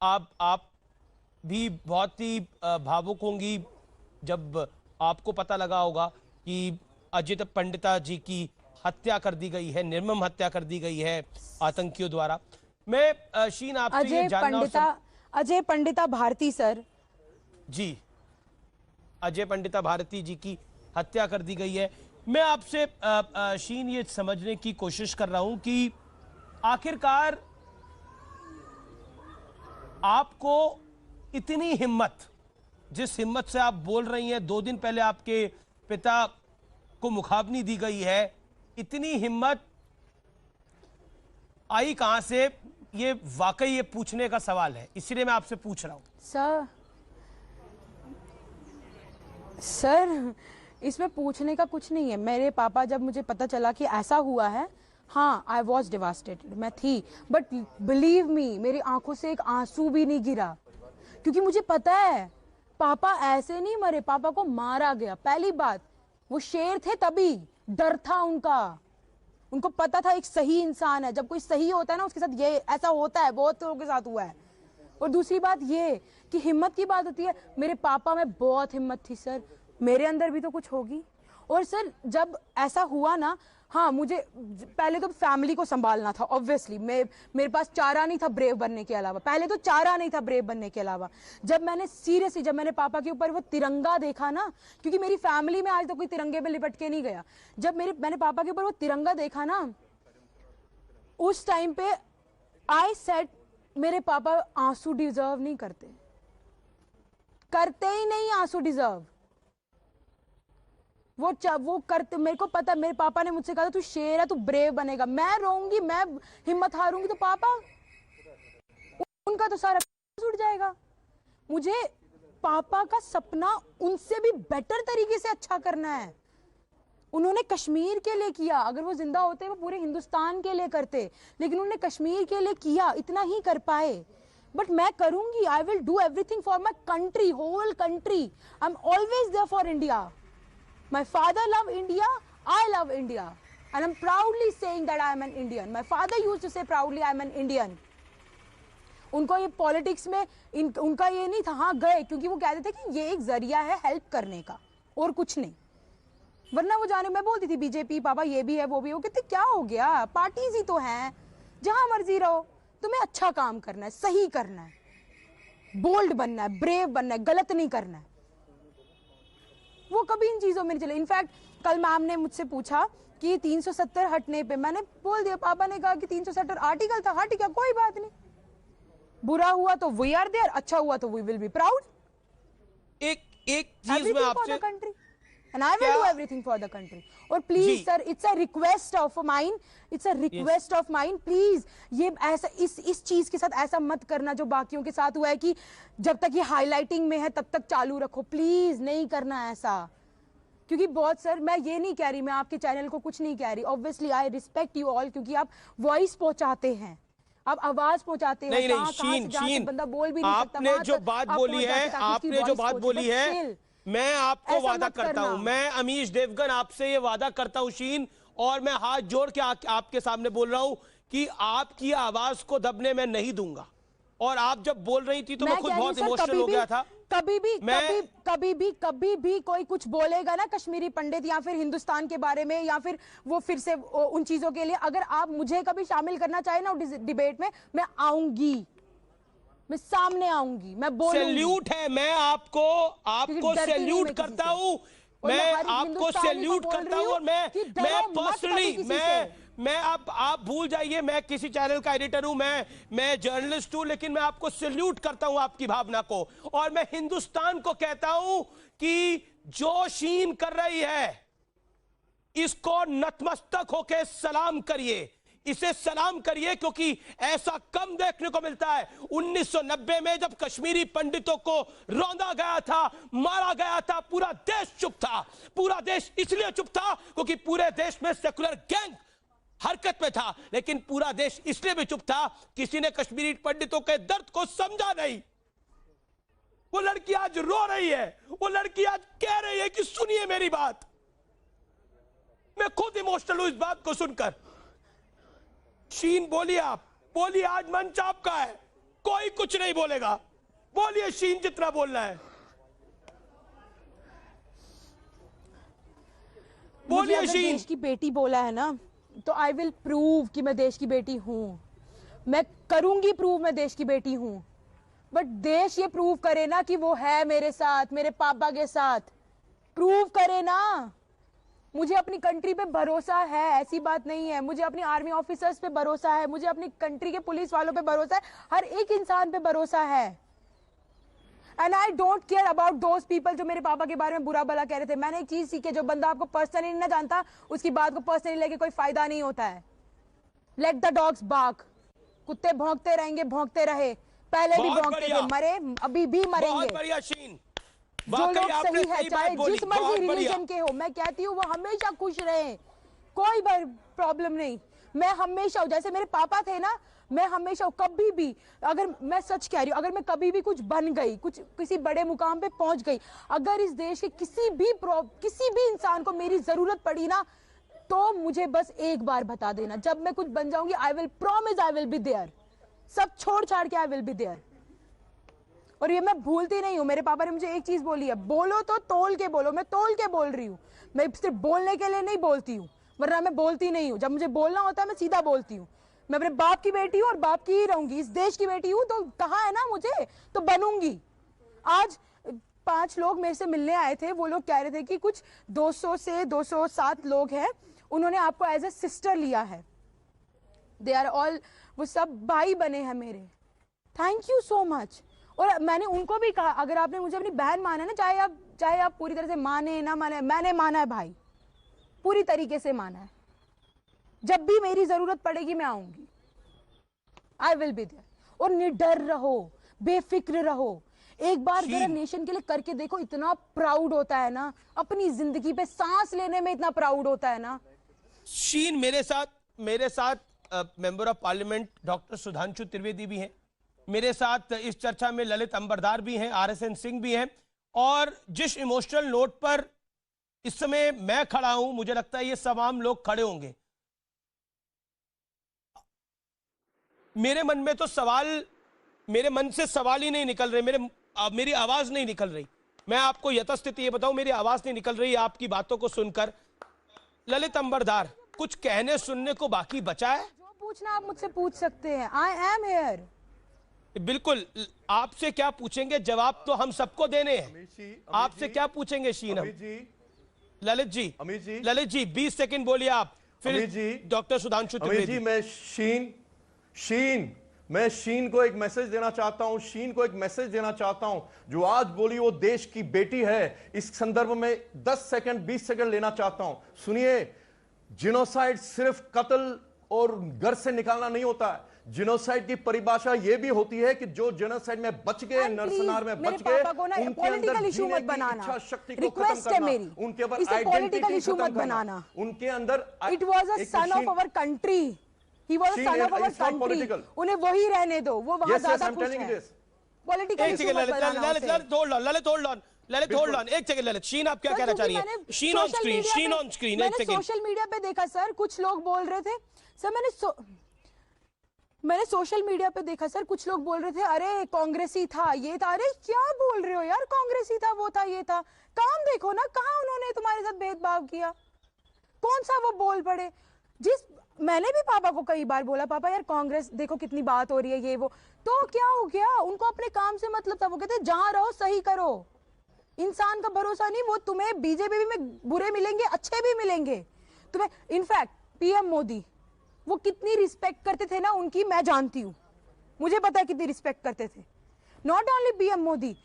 आप भी बहुत ही भावुक होंगी जब आपको पता लगा होगा कि अजित पंडिता जी की हत्या कर दी गई है, निर्मम हत्या कर दी गई है आतंकियों द्वारा। मैं शीन आपसे ये जानना
अजय पंडिता भारती सर
जी, अजय पंडिता भारती जी की हत्या कर दी गई है। मैं आपसे शीन ये समझने की कोशिश कर रहा हूं कि आखिरकार आपको इतनी हिम्मत, जिस हिम्मत से आप बोल रही हैं 2 दिन पहले आपके पिता को मुखाग्नि दी गई है, इतनी हिम्मत आई कहां से? ये वाकई ये पूछने का सवाल है, इसलिए मैं आपसे पूछ रहा हूं।
सर इसमें पूछने का कुछ नहीं है। मेरे पापा, जब मुझे पता चला कि ऐसा हुआ है, हाँ आई वॉज डिवास्टेटेड, मैं थी, बट बिलीव मी मेरी आंखों से एक आंसू भी नहीं गिरा, क्योंकि मुझे पता है पापा ऐसे नहीं मरे, पापा को मारा गया। पहली बात, वो शेर थे तभी, डर था उनका, उनको पता था एक सही इंसान है, जब कोई सही होता है ना उसके साथ ये ऐसा होता है, बहुत लोगों के साथ हुआ है। और दूसरी बात ये कि हिम्मत की बात होती है, मेरे पापा में बहुत हिम्मत थी सर, मेरे अंदर भी तो कुछ होगी। और सर जब ऐसा हुआ ना, हाँ मुझे पहले तो फैमिली को संभालना था ऑब्वियसली, मेरे पास चारा नहीं था ब्रेव बनने के अलावा, पहले तो चारा नहीं था ब्रेव बनने के अलावा। जब मैंने सीरियसली, जब मैंने पापा के ऊपर वो तिरंगा देखा ना, क्योंकि मेरी फैमिली में आज तक कोई तिरंगे पे लिपट के नहीं गया, जब मैंने पापा के ऊपर वो तिरंगा देखा ना, उस टाइम पे आई सेड मेरे पापा आंसू डिजर्व नहीं करते, करते ही नहीं आंसू डिजर्व। वो करते, मेरे को पता, मेरे पापा ने मुझसे कहा तू शेर है, तू ब्रेव बनेगा। मैं रोऊंगी, मैं हिम्मत हारूंगी तो पापा, उनका तो सारा उड़ जाएगा। मुझे पापा का सपना उनसे भी बेटर तरीके से अच्छा करना है। उन्होंने कश्मीर के लिए किया, अगर वो जिंदा होते वो पूरे हिंदुस्तान के लिए करते, लेकिन उन्होंने कश्मीर के लिए किया, इतना ही कर पाए। बट मैं करूंगी, I will do everything for my country, whole country. I am always there for India. My father loved India, I love India, and I'm proudly saying that I am an Indian. My father used to say proudly I am an Indian. उनको ये पॉलिटिक्स में उनका ये नहीं था, हाँ गए क्योंकि वो कहते थे कि ये एक जरिया है हेल्प करने का और कुछ नहीं, वरना वो जाने, मैं बोलती थी बीजेपी पापा ये भी है वो भी, वो कहते क्या हो गया, पार्टीज ही तो हैं, जहां मर्जी रहो, तुम्हें अच्छा काम करना है, सही करना है, बोल्ड बनना है, ब्रेव बनना है, गलत नहीं करना है। वो कभी इन चीजों में नहीं चले। इनफैक्ट कल मैम ने मुझसे पूछा कि 370 हटने पे, मैंने बोल दिया, पापा ने कहा कि 370 आर्टिकल था, हट गया, कोई बात नहीं, बुरा हुआ तो वी आर देयर, अच्छा हुआ तो वी विल बी प्राउड।
एक चीज में आपसे,
country and I will do everything for the country. और please sir, it's a request of mine, it's a request of mine, please ये ऐसा इस चीज के साथ ऐसा मत करना जो बाकियों के साथ हुआ है कि जब तक ये हाईलाइटिंग में है तब तक चालू रखो, प्लीज नहीं करना ऐसा। क्योंकि बहुत सर, मैं ये नहीं कह रही, मैं आपके चैनल को कुछ नहीं कह रही, obviously I respect you all, क्योंकि आप वॉइस पहुंचाते हैं, आप आवाज पहुंचाते हैं।
नहीं शीन,
बंदा बोल भी नहीं सकता,
आपने जो बात बोली है, आपने जो बात बोली है, मैं आपको वादा करता हूं, मैं अमीश देवगन आपसे ये वादा करता हूं शीन, और मैं हाथ जोड़ के आपके सामने बोल रहा हूं कि आपकी आवाज को दबने मैं नहीं दूंगा। और आप जब बोल रही थी तो मैं खुद बहुत इमोशनल हो गया था।
कभी भी कोई कुछ बोलेगा ना कश्मीरी पंडित या फिर हिंदुस्तान के बारे में या फिर वो फिर से उन चीजों के लिए, अगर आप मुझे कभी शामिल करना चाहे ना डिबेट में, मैं आऊंगी, मैं सामने आऊंगी, मैं बोलूंगी।
सैल्यूट है, मैं आपको सैल्यूट करता हूं, मैं आपको सैल्यूट करता हूं। और मैं पर्सनली मैं आप भूल जाइए, मैं किसी चैनल का एडिटर हूं, मैं जर्नलिस्ट हूं, लेकिन मैं आपको सैल्यूट करता हूं आपकी भावना को। और मैं हिंदुस्तान को कहता हूं कि जो शीन कर रही है इसको नतमस्तक होके सलाम करिए, इसे सलाम करिए, क्योंकि ऐसा कम देखने को मिलता है। 1990 में जब कश्मीरी पंडितों को रौंदा गया था, मारा गया था, पूरा देश चुप था। पूरा देश इसलिए चुप था क्योंकि पूरे देश में सेकुलर गैंग हरकत में था, लेकिन पूरा देश इसलिए भी चुप था, किसी ने कश्मीरी पंडितों के दर्द को समझा नहीं। वो लड़की आज रो रही है, वो लड़की आज कह रही है कि सुनिए मेरी बात। मैं खुद इमोशनल हूं इस बात को सुनकर। शीन बोलिए, आप बोलिए, आज मंच आपका है, कोई कुछ नहीं बोलेगा, बोलिए शीन जितना बोलना है। बोलिए
अगर
शीन।
देश की बेटी बोला है ना, तो आई विल प्रूव कि मैं देश की बेटी हूँ। मैं करूंगी प्रूव मैं देश की बेटी हूँ, बट देश ये प्रूव करे ना कि वो है मेरे साथ, मेरे पापा के साथ। प्रूव करे ना। मुझे अपनी कंट्री पे भरोसा है, ऐसी बात नहीं है। मुझे अपनी आर्मी ऑफिसर्स पे भरोसा है, मुझे अपनी कंट्री के पुलिस वालों पे भरोसा है, हर एक इंसान पे भरोसा है। And I don't care about those people जो मेरे पापा के बारे में बुरा भला कह रहे थे। मैंने एक चीज सीखी, जो बंदा आपको पर्सनली ना जानता, उसकी बात को पर्सनली लेके कोई फायदा नहीं होता है। Let the dogs bark. कुत्ते भौंकते रहेंगे, भौंकते रहे, पहले भी भौंकते थे, मरे, अभी भी मरेंगे।
बहुत बढ़िया शीन,
जो लोग सही है, चाहे जिस मर्जी रिलीजन के हो, मैं कहती हूँ वो हमेशा खुश रहे, कोई प्रॉब्लम नहीं। मैं हमेशा, जैसे मेरे पापा थे ना, मैं हमेशा कभी भी, अगर मैं सच कह रही हूँ, अगर मैं कभी भी कुछ बन गई, कुछ किसी बड़े मुकाम पे पहुंच गई, अगर इस देश के किसी भी इंसान को मेरी जरूरत पड़ी ना, तो मुझे बस एक बार बता देना। जब मैं कुछ बन जाऊंगी, I will promise I will be there. सब छोड़ छाड़ के आई विल बी देयर। और ये मैं भूलती नहीं हूँ। मेरे पापा ने मुझे एक चीज बोली है, बोलो तो तोल के बोलो। मैं तोल के बोल रही हूँ, मैं सिर्फ बोलने के लिए नहीं बोलती हूँ, वरना मैं बोलती नहीं हूँ। जब मुझे बोलना होता है मैं सीधा बोलती हूँ। मैं अपने बाप की बेटी हूँ और बाप की ही रहूंगी। इस देश की बेटी हूँ, तो कहा है ना मुझे, तो बनूंगी। आज 5 लोग मेरे से मिलने आए थे, वो लोग कह रहे थे कि कुछ 200 से 207 लोग हैं, उन्होंने आपको एज ए सिस्टर लिया है। दे आर ऑल, वो सब भाई बने हैं मेरे। Thank you so much. और मैंने उनको भी कहा, अगर आपने मुझे अपनी बहन माना है ना, चाहे आप पूरी तरह से माने ना माने, मैंने माना है भाई, पूरी तरीके से माना है। जब भी मेरी जरूरत पड़ेगी मैं आऊंगी, आई विल बी देयर। और निडर रहो, बेफिक्र रहो। एक बार जरा नेशन के लिए करके देखो, इतना प्राउड होता है ना, अपनी जिंदगी पे सांस लेने में इतना प्राउड होता है ना।
शीन, मेरे साथ member of parliament doctor Sudhanshu Trivedi भी हैं, मेरे साथ इस चर्चा में ललित अंबरदार भी हैं, RSN सिंह भी हैं। और जिस इमोशनल नोट पर इस समय मैं खड़ा हूं, मुझे लगता है ये तमाम लोग खड़े होंगे। मेरे मन में तो मेरे मन से सवाल ही नहीं निकल रहे, मेरी आवाज नहीं निकल रही। मैं आपको यथास्थिति ये बताऊं, मेरी आवाज नहीं निकल रही आपकी बातों को सुनकर। ललित अंबरदार, कुछ कहने सुनने को बाकी बचा है?
जो पूछना आप मुझसे पूछ सकते हैं, आई एम हियर।
बिल्कुल, आपसे क्या पूछेंगे, जवाब तो हम सबको देने हैं। आपसे क्या पूछेंगे शीन? ललित जी 20 सेकंड बोलिए आप, फिर डॉक्टर सुधांशु त्रिवेदी।
मैं शीन को एक मैसेज देना चाहता हूं, जो आज बोली वो देश की बेटी है। इस संदर्भ में 10 सेकंड 20 सेकंड लेना चाहता हूं। सुनिए, जिनोसाइड सिर्फ कत्ल और घर से निकालना नहीं होता है। जिनोसाइड की परिभाषा यह भी होती है कि जो जिनोसाइड में बच गए, नरसंहार में बच गए, उनके अंदर जीने की इच्छा शक्ति को खत्म करना, उनके ऊपर आइडेंटिटी खत्म करना, उनके अंदर
it was a son of our country, he was a son of our country. उन्हें वही रहने दो, वो वहां ज्यादा खुश है। पॉलिटिकल इशू मत बनाना।
ललित होल्ड ऑन एक सेकंड। ललित, शीन आप क्या कहना चाह रही हैं? शीन ऑन स्क्रीन एक सेकंड।
सोशल मीडिया पे देखा सर, कुछ लोग बोल रहे थे सर, मैंने सोशल मीडिया पे देखा सर, कुछ लोग बोल रहे थे अरे कांग्रेसी था, ये था। अरे क्या बोल रहे हो यार, कांग्रेसी था, वो था, ये था। काम देखो ना, कहाँ उन्होंने तुम्हारे साथ भेदभाव किया, कौन सा वो बोल पड़े। मैंने भी पापा को कई बार बोला, पापा यार कांग्रेस देखो कितनी बात हो रही है, ये वो। तो क्या हो गया, उनको अपने काम से मतलब था। वो कहते जहां रहो सही करो, इंसान का भरोसा नहीं। वो तुम्हें बीजेपी में बुरे मिलेंगे, अच्छे भी मिलेंगे तुम्हें। इनफैक्ट PM मोदी, वो कितनी रिस्पेक्ट करते थे ना उनकी, मैं जानती हूँ, मुझे पता है कितनी रिस्पेक्ट करते थे। नॉट ओनली PM मोदी,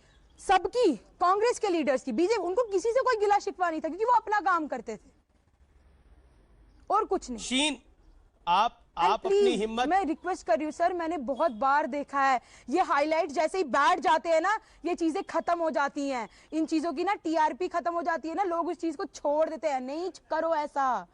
सबकी, कांग्रेस के लीडर्स की, बीजेपी, उनको किसी से कोई गिला शिकवा नहीं था, क्योंकि वो अपना काम करते थे और कुछ नहीं।
शीन, आप अपनी हिम्मत,
मैं रिक्वेस्ट कर रही हूँ सर, मैंने बहुत बार देखा है ये हाईलाइट जैसे ही बैठ जाते हैं ना, ये चीजें खत्म हो जाती हैं, इन चीजों की ना TRP खत्म हो जाती है ना, लोग उस चीज को छोड़ देते हैं। नहीं करो ऐसा।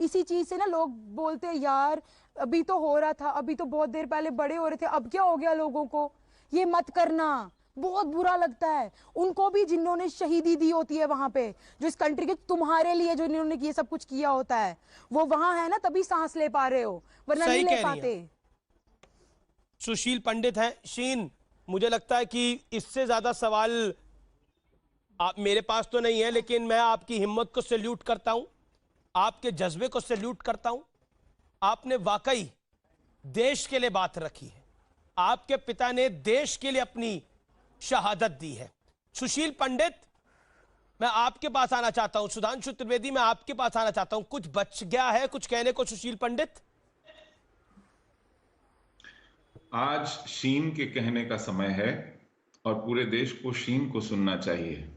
इसी चीज से ना लोग बोलते हैं यार अभी तो हो रहा था, अभी तो बहुत देर पहले बड़े हो रहे थे, अब क्या हो गया लोगों को। ये मत करना, बहुत बुरा लगता है उनको भी, जिन्होंने शहीदी दी होती है वहां पे, जो इस कंट्री के तुम्हारे लिए जो इन्होंने ये सब कुछ किया होता है, वो वहां है ना, तभी सांस ले पा रहे हो, वरना नहीं ले पाते।
सुशील पंडित हैं। शीन, मुझे लगता है कि इससे ज्यादा सवाल मेरे पास तो नहीं है, लेकिन मैं आपकी हिम्मत को सैल्यूट करता हूं आपके जज्बे को सैल्यूट करता हूं। आपने वाकई देश के लिए बात रखी है। आपके पिता ने देश के लिए अपनी शहादत दी है। सुशील पंडित, मैं आपके पास आना चाहता हूं। सुधांशु त्रिवेदी, मैं आपके पास आना चाहता हूं। कुछ बच गया है कुछ कहने को सुशील पंडित?
आज शीन के कहने का समय है और पूरे देश को शीन को सुनना चाहिए।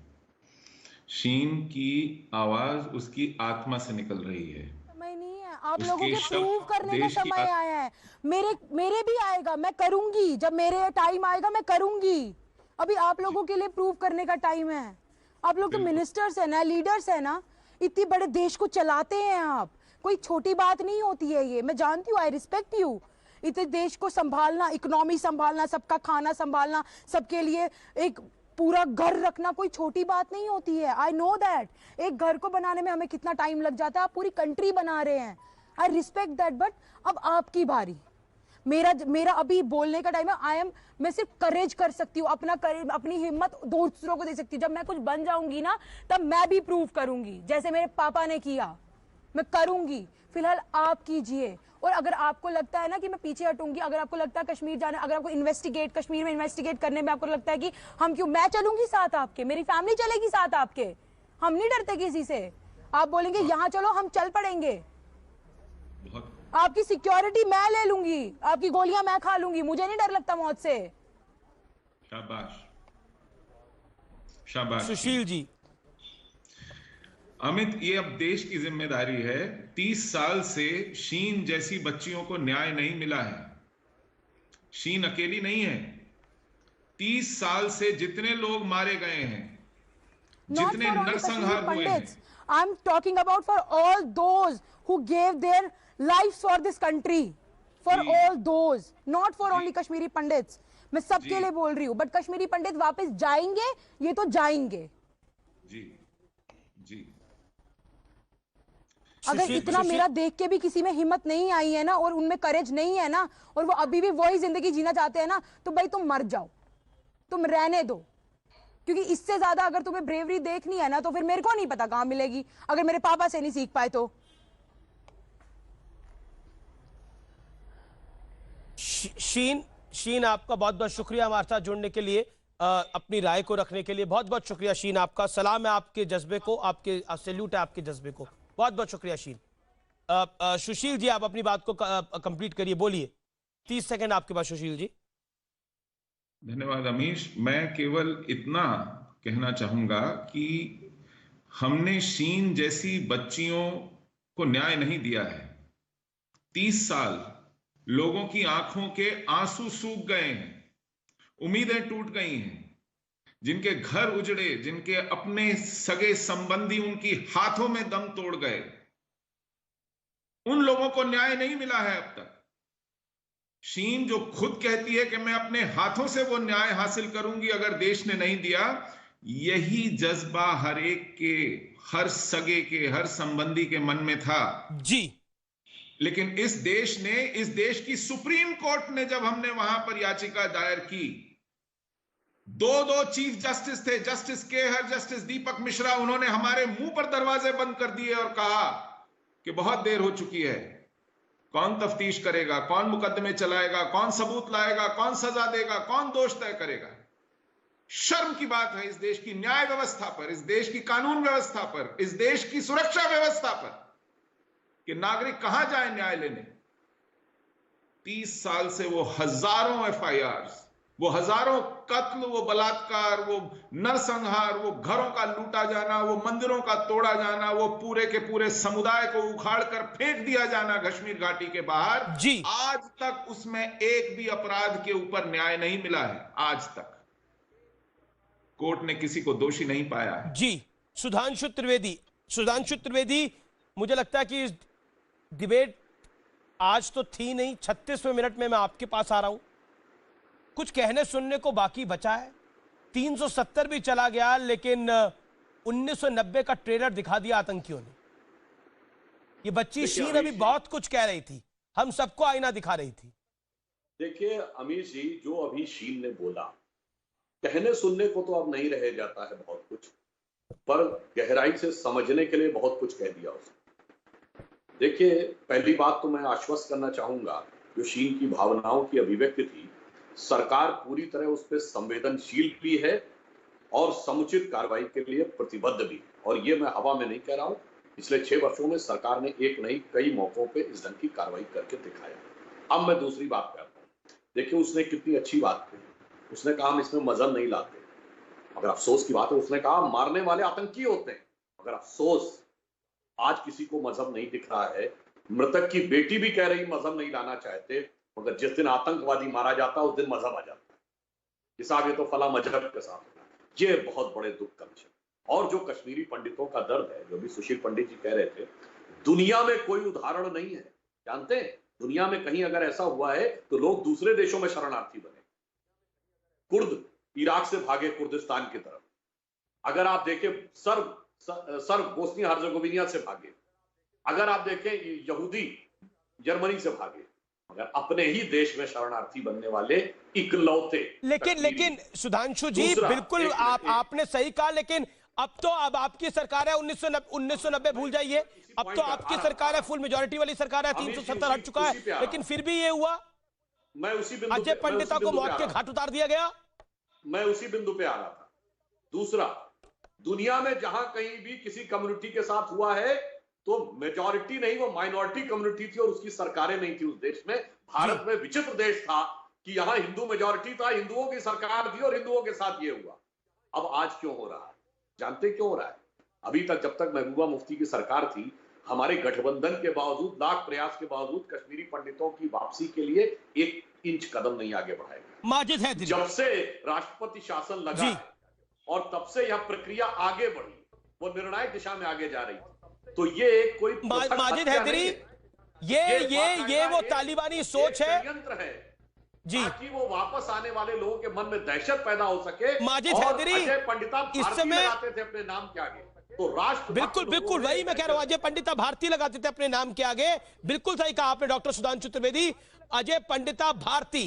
शीन की आवाज उसकी आत्मा से निकल रही है।
समय नहीं है, आप
उसके
लोगों के
शब्द
प्रूव करने का
देश की
समय आया है। मेरे भी आएगा, मैं करूंगी। जब मेरे टाइम आएगा मैं करूंगी। अभी आप लोगों के लिए प्रूव करने का टाइम है। आप लोग तो मिनिस्टर्स है ना, लीडर्स है ना, इतने बड़े देश को चलाते हैं आप। कोई छोटी बात नहीं होती है ये, मैं जानती हूँ। I respect you. इतने देश को संभालना, इकोनॉमी संभालना, सबका खाना संभालना, सबके लिए एक पूरा घर रखना कोई छोटी बात नहीं होती है। I know that. एक घर को बनाने में हमें कितना टाइम लग जाता है, आप पूरी कंट्री बना रहे हैं। I respect that. बट अब आपकी बारी। मेरा अभी बोलने का टाइम है। मैं सिर्फ करेज कर सकती हूँ, अपनी हिम्मत दूसरों को दे सकती हूँ। जब मैं कुछ बन जाऊंगी ना, तब मैं भी प्रूव करूंगी, जैसे मेरे पापा ने किया। मैं करूंगी। फिलहाल आप कीजिए। और अगर आपको लगता है ना कि मैं पीछे हटूंगी, अगर आपको लगता है कश्मीर जाना, अगर आपको कश्मीर में इन्वेस्टिगेट करने में आपको लगता है कि मैं चलूंगी साथ आपके, मेरी फैमिली चलेगी साथ आपके। हम नहीं डरते किसी से। आप बोलेंगे यहाँ चलो, हम चल पड़ेंगे। आपकी सिक्योरिटी मैं ले लूंगी, आपकी गोलियां मैं खा लूंगी। मुझे नहीं डर लगता मौत से।
शाबाश, शाबाश।
सुशील जी।
अमित, ये अब देश की जिम्मेदारी है। 30 साल से शीन जैसी बच्चियों को न्याय नहीं मिला है। शीन अकेली नहीं है। 30 साल से जितने लोग मारे गए हैं, जितने नरसंहार हुए हैं,
I am talking about for all those who gave their lives for this country, for all those, not for only Kashmiri pandits. मैं सबके लिए बोल रही हूँ। बट कश्मीरी पंडित वापस जाएंगे, ये तो जाएंगे।
जी जी।
अगर इतना मेरा देख के भी किसी में हिम्मत नहीं आई है ना, और उनमें करेज नहीं है ना, और वो अभी भी वही जिंदगी जीना चाहते हैं ना, तो भाई तुम मर जाओ, तुम रहने दो। क्योंकि इससे ज्यादा अगर तुम्हें ब्रेवरी देखनी है ना, तो फिर मेरे को नहीं पता कहां मिलेगी, अगर मेरे पापा से नहीं सीख पाए तो।
शीन, आपका बहुत बहुत शुक्रिया हमारे साथ जुड़ने के लिए, अपनी राय को रखने के लिए बहुत बहुत शुक्रिया शीन। आपका सलाम है आपके जज्बे को, आपके सैल्यूट है आपके जज्बे को। बहुत बहुत शुक्रिया शीन। सुशील जी, आप अपनी बात को कंप्लीट करिए, बोलिए। 30 सेकंड आपके पास सुशील जी।
धन्यवाद अमीश। मैं केवल इतना कहना चाहूंगा कि हमने शीन जैसी बच्चियों को न्याय नहीं दिया है। 30 साल लोगों की आंखों के आंसू सूख गए हैं, उम्मीदें टूट गई हैं, जिनके घर उजड़े, जिनके अपने सगे संबंधी उनकी हाथों में दम तोड़ गए, उन लोगों को न्याय नहीं मिला है अब तक। शीन जो खुद कहती है कि मैं अपने हाथों से वो न्याय हासिल करूंगी, अगर देश ने नहीं दिया, यही जज्बा हर एक के, हर सगे के, हर संबंधी के मन में था
जी।
लेकिन इस देश की सुप्रीम कोर्ट ने, जब हमने वहां पर याचिका दायर की, दो चीफ जस्टिस थे, जस्टिस केहर, जस्टिस दीपक मिश्रा, उन्होंने हमारे मुंह पर दरवाजे बंद कर दिए और कहा कि बहुत देर हो चुकी है, कौन तफ्तीश करेगा, कौन मुकदमे चलाएगा, कौन सबूत लाएगा, कौन सजा देगा, कौन दोष तय करेगा। शर्म की बात है इस देश की न्याय व्यवस्था पर, इस देश की कानून व्यवस्था पर, इस देश की सुरक्षा व्यवस्था पर, कि नागरिक कहां जाए न्याय लेने। 30 साल से वो हजारों एफआईआर, वो हजारों कत्ल, वो बलात्कार, वो नरसंहार, वो घरों का लूटा जाना, वो मंदिरों का तोड़ा जाना, वो पूरे के पूरे समुदाय को उखाड़ कर फेंक दिया जाना कश्मीर घाटी के बाहर
जी,
आज तक उसमें एक भी अपराध के ऊपर न्याय नहीं मिला है। आज तक कोर्ट ने किसी को दोषी नहीं पाया है।
जी। सुधांशु त्रिवेदी, मुझे लगता है कि इस डिबेट आज तो थी नहीं, 36वें मिनट में मैं आपके पास आ रहा हूं। कुछ कहने सुनने को बाकी बचा है। 370 भी चला गया, लेकिन 1990 का ट्रेलर दिखा दिया आतंकियों ने। ये बच्ची शीन अभी बहुत कुछ कह रही थी, हम सबको आईना दिखा रही थी।
देखिए अमीश जी, जो अभी शीन ने बोला, कहने सुनने को तो अब नहीं रह जाता है बहुत कुछ, पर गहराई से समझने के लिए बहुत कुछ कह दिया उसने। देखिए, पहली बात तो मैं आश्वस्त करना चाहूंगा, जो शीन की भावनाओं की अभिव्यक्ति थी, सरकार पूरी तरह उस पर संवेदनशील भी है और समुचित कार्रवाई के लिए प्रतिबद्ध भी। और ये मैं हवा में नहीं कह रहा हूं, पिछले 6 वर्षों में सरकार ने एक नहीं कई मौकों पे इस ढंग की कार्रवाई करके दिखाया। अब मैं दूसरी बात करता हूं। देखिए, उसने कितनी अच्छी बात कही, उसने कहा हम इसमें मजहब नहीं लाते। अगर अफसोस की बात है, उसने कहा मारने वाले आतंकी होते हैं। अगर अफसोस आज किसी को मजहब नहीं दिख रहा है, मृतक की बेटी भी कह रही मजहब नहीं लाना चाहते, मगर जिस दिन आतंकवादी मारा जाता है उस दिन मजहब आ जाता है कि साहब ये तो फला मजहब के साथ होगा। ये बहुत बड़े दुख का विषय। और जो कश्मीरी पंडितों का दर्द है, जो भी सुशील पंडित जी कह रहे थे, दुनिया में कोई उदाहरण नहीं है। जानते हैं, दुनिया में कहीं अगर ऐसा हुआ है तो लोग दूसरे देशों में शरणार्थी बने। कुर्द इराक से भागे कुर्दिस्तान की तरफ, अगर आप देखें सर्ब बोस्निया हर्जेगोविना से भागे, अगर आप देखें यहूदी जर्मनी से भागे, मगर अपने ही देश में शरणार्थी बनने वाले इकलौते।
लेकिन सुधांशु जी बिल्कुल आपने सही कहा, लेकिन अब आपकी सरकार है। 1990 भूल जाइए, अब तो आपकी सरकार है, फुल मेजोरिटी वाली सरकार है, 370 हट चुका है, लेकिन फिर भी ये हुआ,
मैं उसी बिंदु
अजय पंडिता को मौत के घाट उतार दिया गया।
मैं उसी बिंदु पे आ रहा था। दूसरा, दुनिया में जहां कहीं भी किसी कम्युनिटी के साथ हुआ है तो मेजॉरिटी नहीं, वो माइनॉरिटी कम्युनिटी थी और उसकी सरकारें नहीं थी उस देश में। भारत में विचित्र देश था कि यहां हिंदू मेजॉरिटी था, हिंदुओं की सरकार थी और हिंदुओं के साथ ये हुआ। अब आज क्यों हो रहा है? जानते क्यों हो रहा है? अभी तक जब तक महबूबा मुफ्ती की सरकार थी, हमारे गठबंधन के बावजूद, लाख प्रयास के बावजूद कश्मीरी पंडितों की वापसी के लिए 1 इंच कदम नहीं आगे बढ़ाया।
माजिद हैदरी,
जब से राष्ट्रपति शासन लगा है और तब से यह प्रक्रिया आगे बढ़ी, वो निर्णायक दिशा में आगे जा रही थी। तो ये कोई
माजिद हैदरी, ये वो तालिबानी सोच है
जी, ताकि वो वापस आने वाले लोगों के मन में दहशत पैदा हो सके।
माजिद हैदरी,
अजय पंडिता
इस समय
लगाते थे अपने नाम के आगे, तो राष्ट्र
बिल्कुल वही मैं कह रहा हूं, अजय पंडिता भारती लगाते थे अपने नाम के आगे। बिल्कुल सही कहा आपने डॉक्टर सुधांशु त्रिवेदी, अजय पंडिता भारती।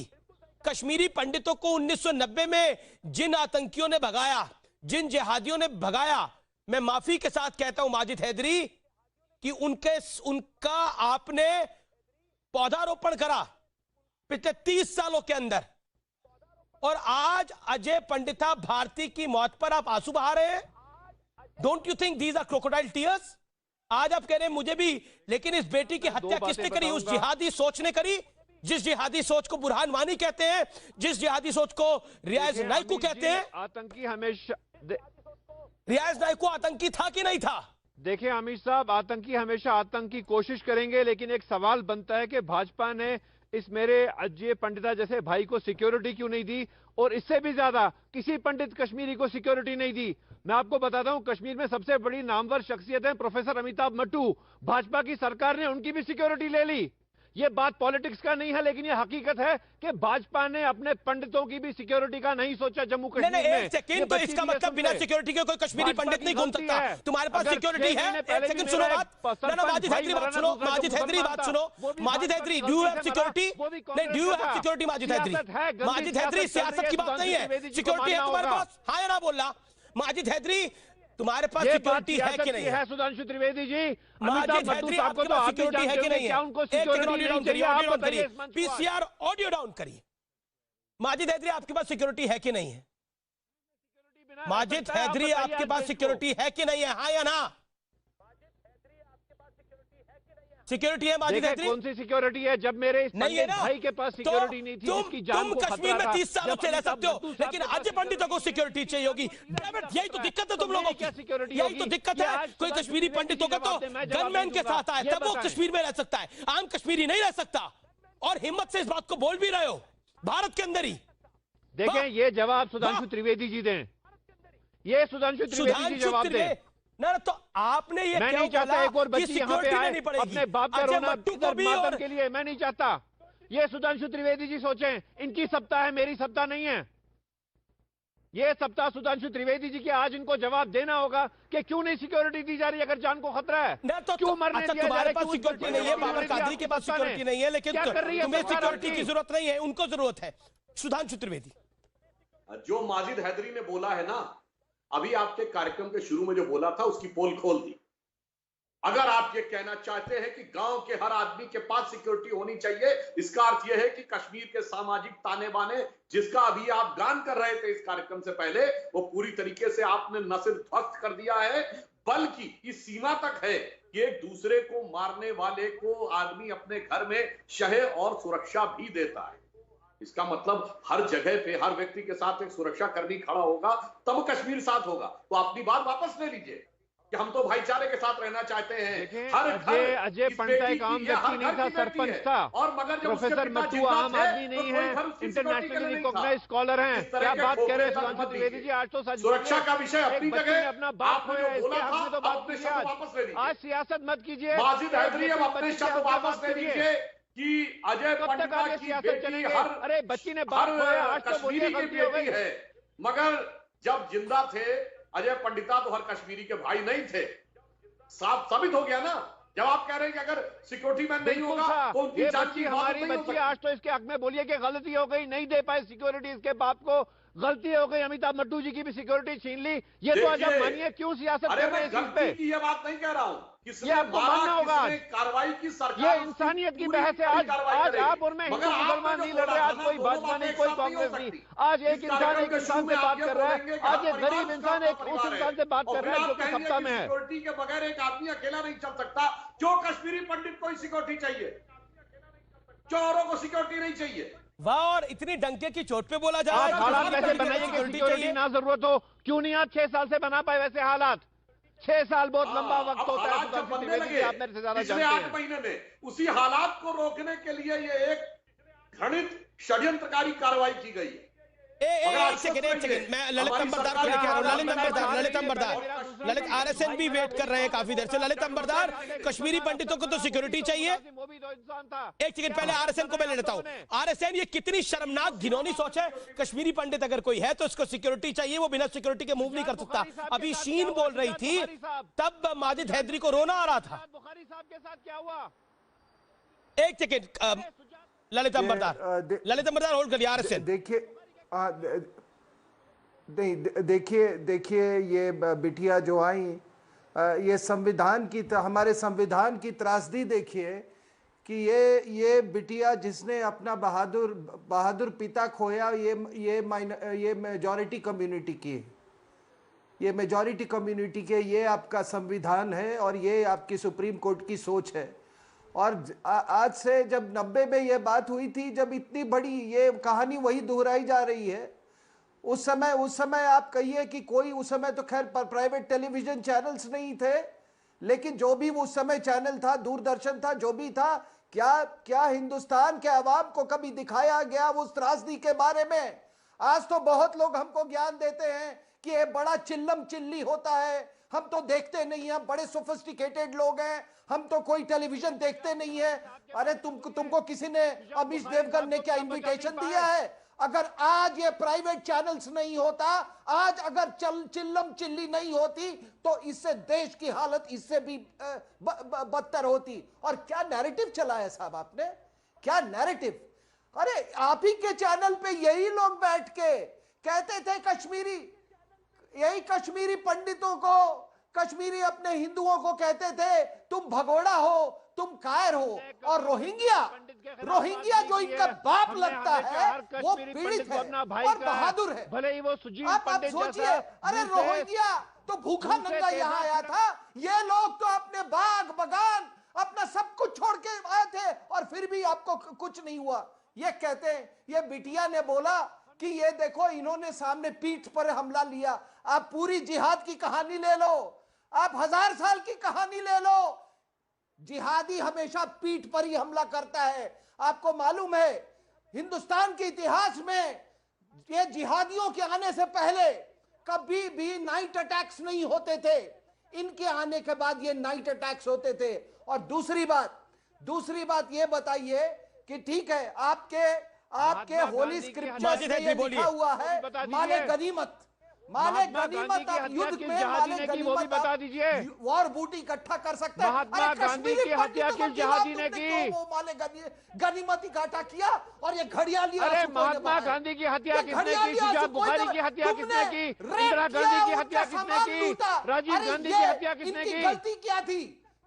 कश्मीरी पंडितों को 1990 में जिन आतंकियों ने भगाया, जिन जिहादियों ने भगाया, मैं माफी के साथ कहता हूं माजिद हैदरी कि उनका आपने पौधारोपण करा पिछले 30 सालों के अंदर, और आज अजय पंडिता भारती की मौत पर आप आंसू बहा रहे हैं। Don't you think these are crocodile tears? आज आप कह रहे हैं मुझे भी, लेकिन इस बेटी की हत्या किसने करी? उस जिहादी सोच ने करी, जिस जिहादी सोच को बुरहान वानी कहते हैं, जिस जिहादी सोच को रियाज नाइकू कहते हैं।
आतंकी हमेशा,
रियाज नाइकू आतंकी था कि नहीं था?
देखिए अमित साहब, आतंकी हमेशा आतंक की कोशिश करेंगे, लेकिन एक सवाल बनता है कि भाजपा ने इस मेरे अजय पंडिता जैसे भाई को सिक्योरिटी क्यों नहीं दी, और इससे भी ज्यादा किसी पंडित कश्मीरी को सिक्योरिटी नहीं दी। मैं आपको बताता हूं, कश्मीर में सबसे बड़ी नामवर शख्सियत है प्रोफेसर अमिताभ मट्टू, भाजपा की सरकार ने उनकी भी सिक्योरिटी ले ली। ये बात पॉलिटिक्स का नहीं है, लेकिन ये हकीकत है कि भाजपा ने अपने पंडितों की भी सिक्योरिटी का नहीं सोचा जम्मू कश्मीर में।
एक सेकंड, तो इसका मतलब बिना सिक्योरिटी के कोई कश्मीरी पंडित नहीं घूम सकता। तुम्हारे पास सिक्योरिटी है? एक सेकंड सुनो बात, माजिद हैदरी बात सुनो, माजिद हैदरी बात सुनो, Majid Haidari, do you have security? नहीं, do you have security Majid Haidari? Majid Haidari, सियासत की बात नहीं है, सिक्योरिटी है तुम्हारे पास? हाँ या ना बोलना माजिद हैदरी, तुम्हारे पास सिक्योरिटी है कि नहीं है?
सुधांशु त्रिवेदी जी,
माजिद हैदरी, आपके पास सिक्योरिटी है कि नहीं है? ऑडियो डाउन करिए, पीसीआर ऑडियो डाउन करिए। माजिद हैदरी, आपके पास सिक्योरिटी है कि नहीं है? माजिद हैदरी, आपके पास सिक्योरिटी है कि नहीं है? हाँ या ना? सिक्योरिटी है माजिद हैदरी?
कौन सी सिक्योरिटी है जब मेरे इस पंडित भाई के पास सिक्योरिटी नहीं थी?
तुम कश्मीर में 30 सालों से रह सकते हो, लेकिन अजय पंडितों को सिक्योरिटी चाहिए होगी। यही तो दिक्कत है तुम लोगों की, यही तो दिक्कत है। कोई कश्मीरी पंडित होगा तो गनमैन के साथ आए, तब वो कश्मीर में रह सकता है, आम कश्मीरी नहीं रह सकता। और हिम्मत से इस बात को बोल भी रहे हो भारत के अंदर ही।
देखें, ये जवाब सुधांशु त्रिवेदी जी दें, ये सुधांशु त्रिवेदी जी जवाब दें
ना। तो आपने ये
मैं नहीं चाहता एक और बच्ची यहाँ पे आए अपने बाप का रोना मातम के लिए, मैं नहीं चाहता। ये सुधांशु त्रिवेदी जी सोचें, इनकी सत्ता है, मेरी सत्ता नहीं है। ये सत्ता सुधांशु त्रिवेदी जी की, आज इनको जवाब देना होगा कि क्यों नहीं सिक्योरिटी दी जा रही अगर जान को खतरा है,
तो
क्यों मरने दिया जा रहा है?
पास सिक्योरिटी नहीं है, बाबर कादरी के पास सिक्योरिटी नहीं है, लेकिन तुम्हें सिक्योरिटी की जरूरत नहीं है, उनको जरूरत है। सुधांशु त्रिवेदी,
जो माजिद हैदरी ने बोला है ना, अभी आपके कार्यक्रम के शुरू में जो बोला था उसकी पोल खोल दी। अगर आप ये कहना चाहते हैं कि गांव के हर आदमी के पास सिक्योरिटी होनी चाहिए, इसका अर्थ यह है कि कश्मीर के सामाजिक ताने बाने जिसका अभी आप गान कर रहे थे इस कार्यक्रम से पहले, वो पूरी तरीके से आपने न सिर्फ ध्वस्त कर दिया है, बल्कि इस सीमा तक है कि एक दूसरे को मारने वाले को आदमी अपने घर में शहे और सुरक्षा भी देता है। इसका मतलब हर जगह पे हर व्यक्ति के साथ एक सुरक्षा कर्मी खड़ा होगा, तब कश्मीर साथ होगा। तो अपनी बात वापस ले लीजिए कि हम तो भाईचारे के साथ रहना चाहते हैं। हर
अजय पंडा एक आम व्यक्ति नहीं था, सरपंच था।
और मगर
प्रोफेसर मट्टू आम आदमी नहीं है, इंटरनेशनली रिकॉग्नाइज्ड स्कॉलर हैं। क्या बात कह रहे हैं सुधांशु त्रिवेदी जी? आज तो सच
सुरक्षा का विषय अपनी जगह,
अपना बात खोया, इसके हक में तो बात कीजिए। आज सियासत मत कीजिए।
माजिद हैदरी, अब अपने शब्द वापस ले लीजिए कि अजय पंडा की बेटी
अरे बच्ची ने बात खोया, आज तो बोलिए गलती हो गई
है। मगर जब जिंदा थे अजय पंडिता तो हर कश्मीरी के भाई नहीं थे, साफ साबित हो गया ना। जब आप कह रहे हैं कि अगर सिक्योरिटी मैन नहीं होगा तो उनकी जान की
हमारी बच्ची, आज तो इसके हक में बोलिए कि गलती हो गई, नहीं दे पाए सिक्योरिटी इसके बाप को, गलती हो गई, अमिताभ मट्टू जी की भी सिक्योरिटी छीन ली। ये तो आज आप मानिए, क्यों सियासत कर रहे हैं इस चीज पे?
ये बात नहीं कह रहा हूँ,
ये आपको मानना होगा।
कार्रवाई की सरकार,
ये इंसानियत की बहस है। आज आप और मैं हिंदू मुसलमान नहीं लड़ रहे, आज कोई भाजपा नहीं, कोई कांग्रेस नहीं। आज एक इंसान एक इंसान से बात कर रहा है, आज एक गरीब इंसान एक उस इंसान से बात कर रहा है जो कि सत्ता में है।
सिक्योरिटी के बगैर एक आदमी अकेला नहीं चल सकता। क्यों कश्मीरी पंडित को सिक्योरिटी चाहिए, चोरों को सिक्योरिटी नहीं चाहिए?
वाह, और इतनी डंके की चोट पे बोला जा रहा है।
हालात कैसे बनाइए कि सिक्योरिटी ना जरूरत हो? क्यों नहीं आज 6 साल से बना पाए वैसे हालात? 6 साल बहुत लंबा वक्त होता है।
आप मेरे से ज्यादा जानते हैं। 8 महीने में उसी हालात को रोकने के लिए ये एक घृणित षड्यंत्रकारी कार्रवाई की गई है।
एक सेकंड, मैं ललित अंबरदार को लेके आ रहा हूं। ललित अंबरदार, आरएसएन भी वेट कर रहे हैं काफी देर से। ललित अंबरदार, कश्मीरी पंडितों को तो सिक्योरिटी चाहिए। एक सेकंड, पहले आरएसएन को मैं ले लेता हूं। आरएसएन, ये कितनी शर्मनाक घिनौनी सोच है। कश्मीरी पंडित अगर कोई है तो उसको सिक्योरिटी चाहिए, वो बिना सिक्योरिटी के मूव नहीं कर सकता। अभी शीन बोल रही थी, तब माजिद हैदरी को रोना आ रहा था।
बुखारी साहब के साथ क्या हुआ?
एक सेकंड, ललित अंबरदार होल्ड करिए। आरएसएन
देखिए, नहीं देखिए ये बिटिया जो आई, ये संविधान की, हमारे संविधान की त्रासदी देखिए कि ये बिटिया जिसने अपना बहादुर पिता खोया, ये मेजॉरिटी कम्युनिटी की, ये मेजॉरिटी कम्युनिटी के, ये आपका संविधान है और ये आपकी सुप्रीम कोर्ट की सोच है। और आज से जब 90 में ये बात हुई थी, जब इतनी बड़ी ये कहानी वही दोहराई जा रही है, उस समय आप कहिए कि कोई, उस समय तो खैर प्राइवेट टेलीविजन चैनल्स नहीं थे, लेकिन जो भी उस समय चैनल था, दूरदर्शन था, जो भी था, क्या हिंदुस्तान के अवाम को कभी दिखाया गया उस त्रासदी के बारे में? आज तो बहुत लोग हमको ज्ञान देते हैं कि ये बड़ा चिल्लम चिल्ली होता है, हम तो देखते नहीं हैं, बड़े सोफिस्टिकेटेड लोग हैं, हम तो कोई टेलीविजन देखते नहीं है। अरे तुमको किसी ने, अमीश देवगन ने क्या इनविटेशन दिया है? अगर आज ये प्राइवेट चैनल्स नहीं होता, आज अगर चिल्लम चिल्ली नहीं होती, तो इससे देश की हालत इससे भी बदतर होती। और क्या नैरेटिव चला है साहब आपने, क्या नैरेटिव? अरे आप ही के चैनल पे यही लोग बैठ के कहते थे यही कश्मीरी पंडितों को, कश्मीरी अपने हिंदुओं को कहते थे तुम भगोड़ा हो, तुम कायर हो। और रोहिंग्या जो इनका बाप लगता है, वो पीड़ित है और बहादुर है।
भले ही वो
आप सोचिए, अरे रोहिंग्या तो भूखा नंगा यहाँ आया था, ये लोग तो अपने बाग बगान अपना सब कुछ छोड़ के आए थे और फिर भी आपको कुछ नहीं हुआ। ये कहते हैं, ये बिटिया ने बोला कि ये देखो इन्होंने सामने पीठ पर हमला लिया। आप पूरी जिहाद की कहानी ले लो, आप 1000 साल की कहानी ले लो, जिहादी हमेशा पीठ पर ही हमला करता है। आपको मालूम है हिंदुस्तान के इतिहास में ये जिहादियों के आने से पहले कभी भी नाइट अटैक्स नहीं होते थे, इनके आने के बाद ये नाइट अटैक्स होते थे। और दूसरी बात ये बताइए कि ठीक है, आपके होली स्क्रिप्चर्स में ये लिखा हुआ है माले गनीमत आप युद्ध में माले गनीमत
बता दीजिए,
वॉर बूटी इकट्ठा कर सकते हैं।
महात्मा गांधी की हत्या किस जिहादी ने की?
वो माले गनीमत इकट्ठा किया और ये घड़ियाली।
अरे महात्मा गांधी की हत्या किसने की? शुजात बुखारी की हत्या किसने की? इंदिरा गांधी की हत्या किसने की? राजीव गांधी की हत्या किसने की?
गलती क्या थी?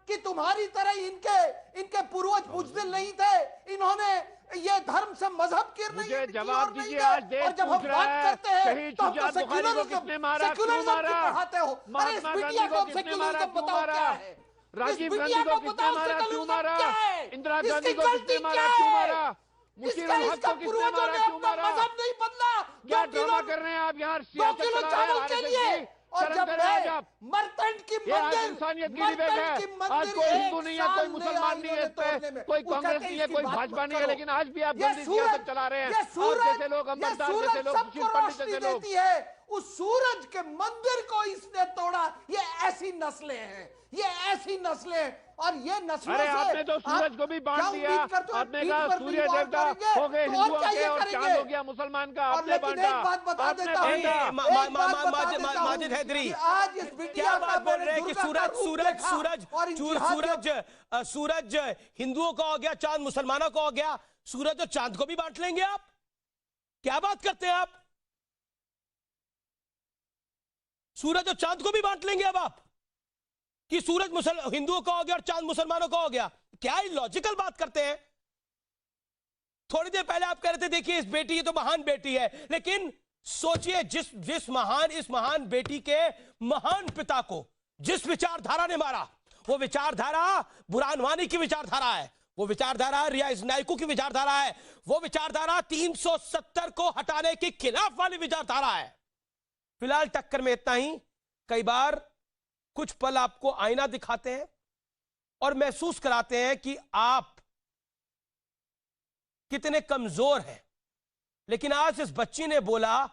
कि तुम्हारी तरह इनके पूर्वज बुज़दिल नहीं थे, इन्होंने ये धर्म से मजहब की
मुझे जवाब दीजिए। आज देश
और जब हम बात करते हैं तो हम तो
सेक्युलरिज्म किसने मारा, क्यों मारा?
पढ़ाते हो। अरे इस बिटिया को सेक्युलरिज्म बताओ क्या है?
राजीव गांधी को किसने मारा, क्यों मारा? इंदिरा गांधी को किसने मारा, क्यों मारा? मुशीर हक को किसने मारा, क्यों मारा?
मजहब नहीं बदला।
क्या ड्रामा कर रहे हैं आप यहाँ? सियासत चला रहे हैं।
और जब मर्तंड की मंदिर,
इंसानियत की डिबेट है। आज कोई हिंदू नहीं है, कोई मुसलमान नहीं है, इस पे कोई कांग्रेस नहीं है, कोई भाजपा नहीं है, लेकिन आज भी आप गंदी सियासत चला रहे हैं। आप जैसे लोग, अमरदास जैसे लोग, सुशील पंडित जैसे लोग।
उस सूरज के मंदिर को इसने तोड़ा। ये ऐसी नस्लें हैं, ये ऐसी नस्लें, और ये नस्लों
अरे
से
आपने तो सूरज को भी बांट दिया। आपने कहा सूर्य देवता हो गए हिंदुओं के और चांद हो गया मुसलमान का। आपने बांटा।
माजिद हैदरी क्या बात बोल रहे हैं कि सूरज हिंदुओं का हो गया, चांद मुसलमानों का हो गया, सूरज और चांद को भी बांट लेंगे आप? क्या बात करते हैं आप? सूरज और चांद को भी बांट लेंगे अब आप कि सूरज हिंदुओं का हो गया और चांद मुसलमानों का हो गया? क्या लॉजिकल बात करते हैं? थोड़ी देर पहले आप कह रहे थे देखिए इस बेटी, ये तो महान बेटी है, लेकिन सोचिए इस महान बेटी के महान पिता को जिस विचारधारा ने मारा, वो विचारधारा बुरहान वानी की विचारधारा है, वो विचारधारा रियाज नायकू की विचारधारा है, वो विचारधारा 370 को हटाने के खिलाफ वाली विचारधारा है। फिलहाल टक्कर में इतना ही। कई बार कुछ पल आपको आईना दिखाते हैं और महसूस कराते हैं कि आप कितने कमजोर हैं, लेकिन आज इस बच्ची ने बोला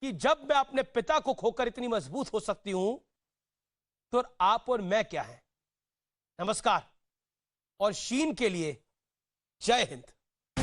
कि जब मैं अपने पिता को खोकर इतनी मजबूत हो सकती हूं तो आप और मैं क्या हैं। नमस्कार और शीन के लिए जय हिंद।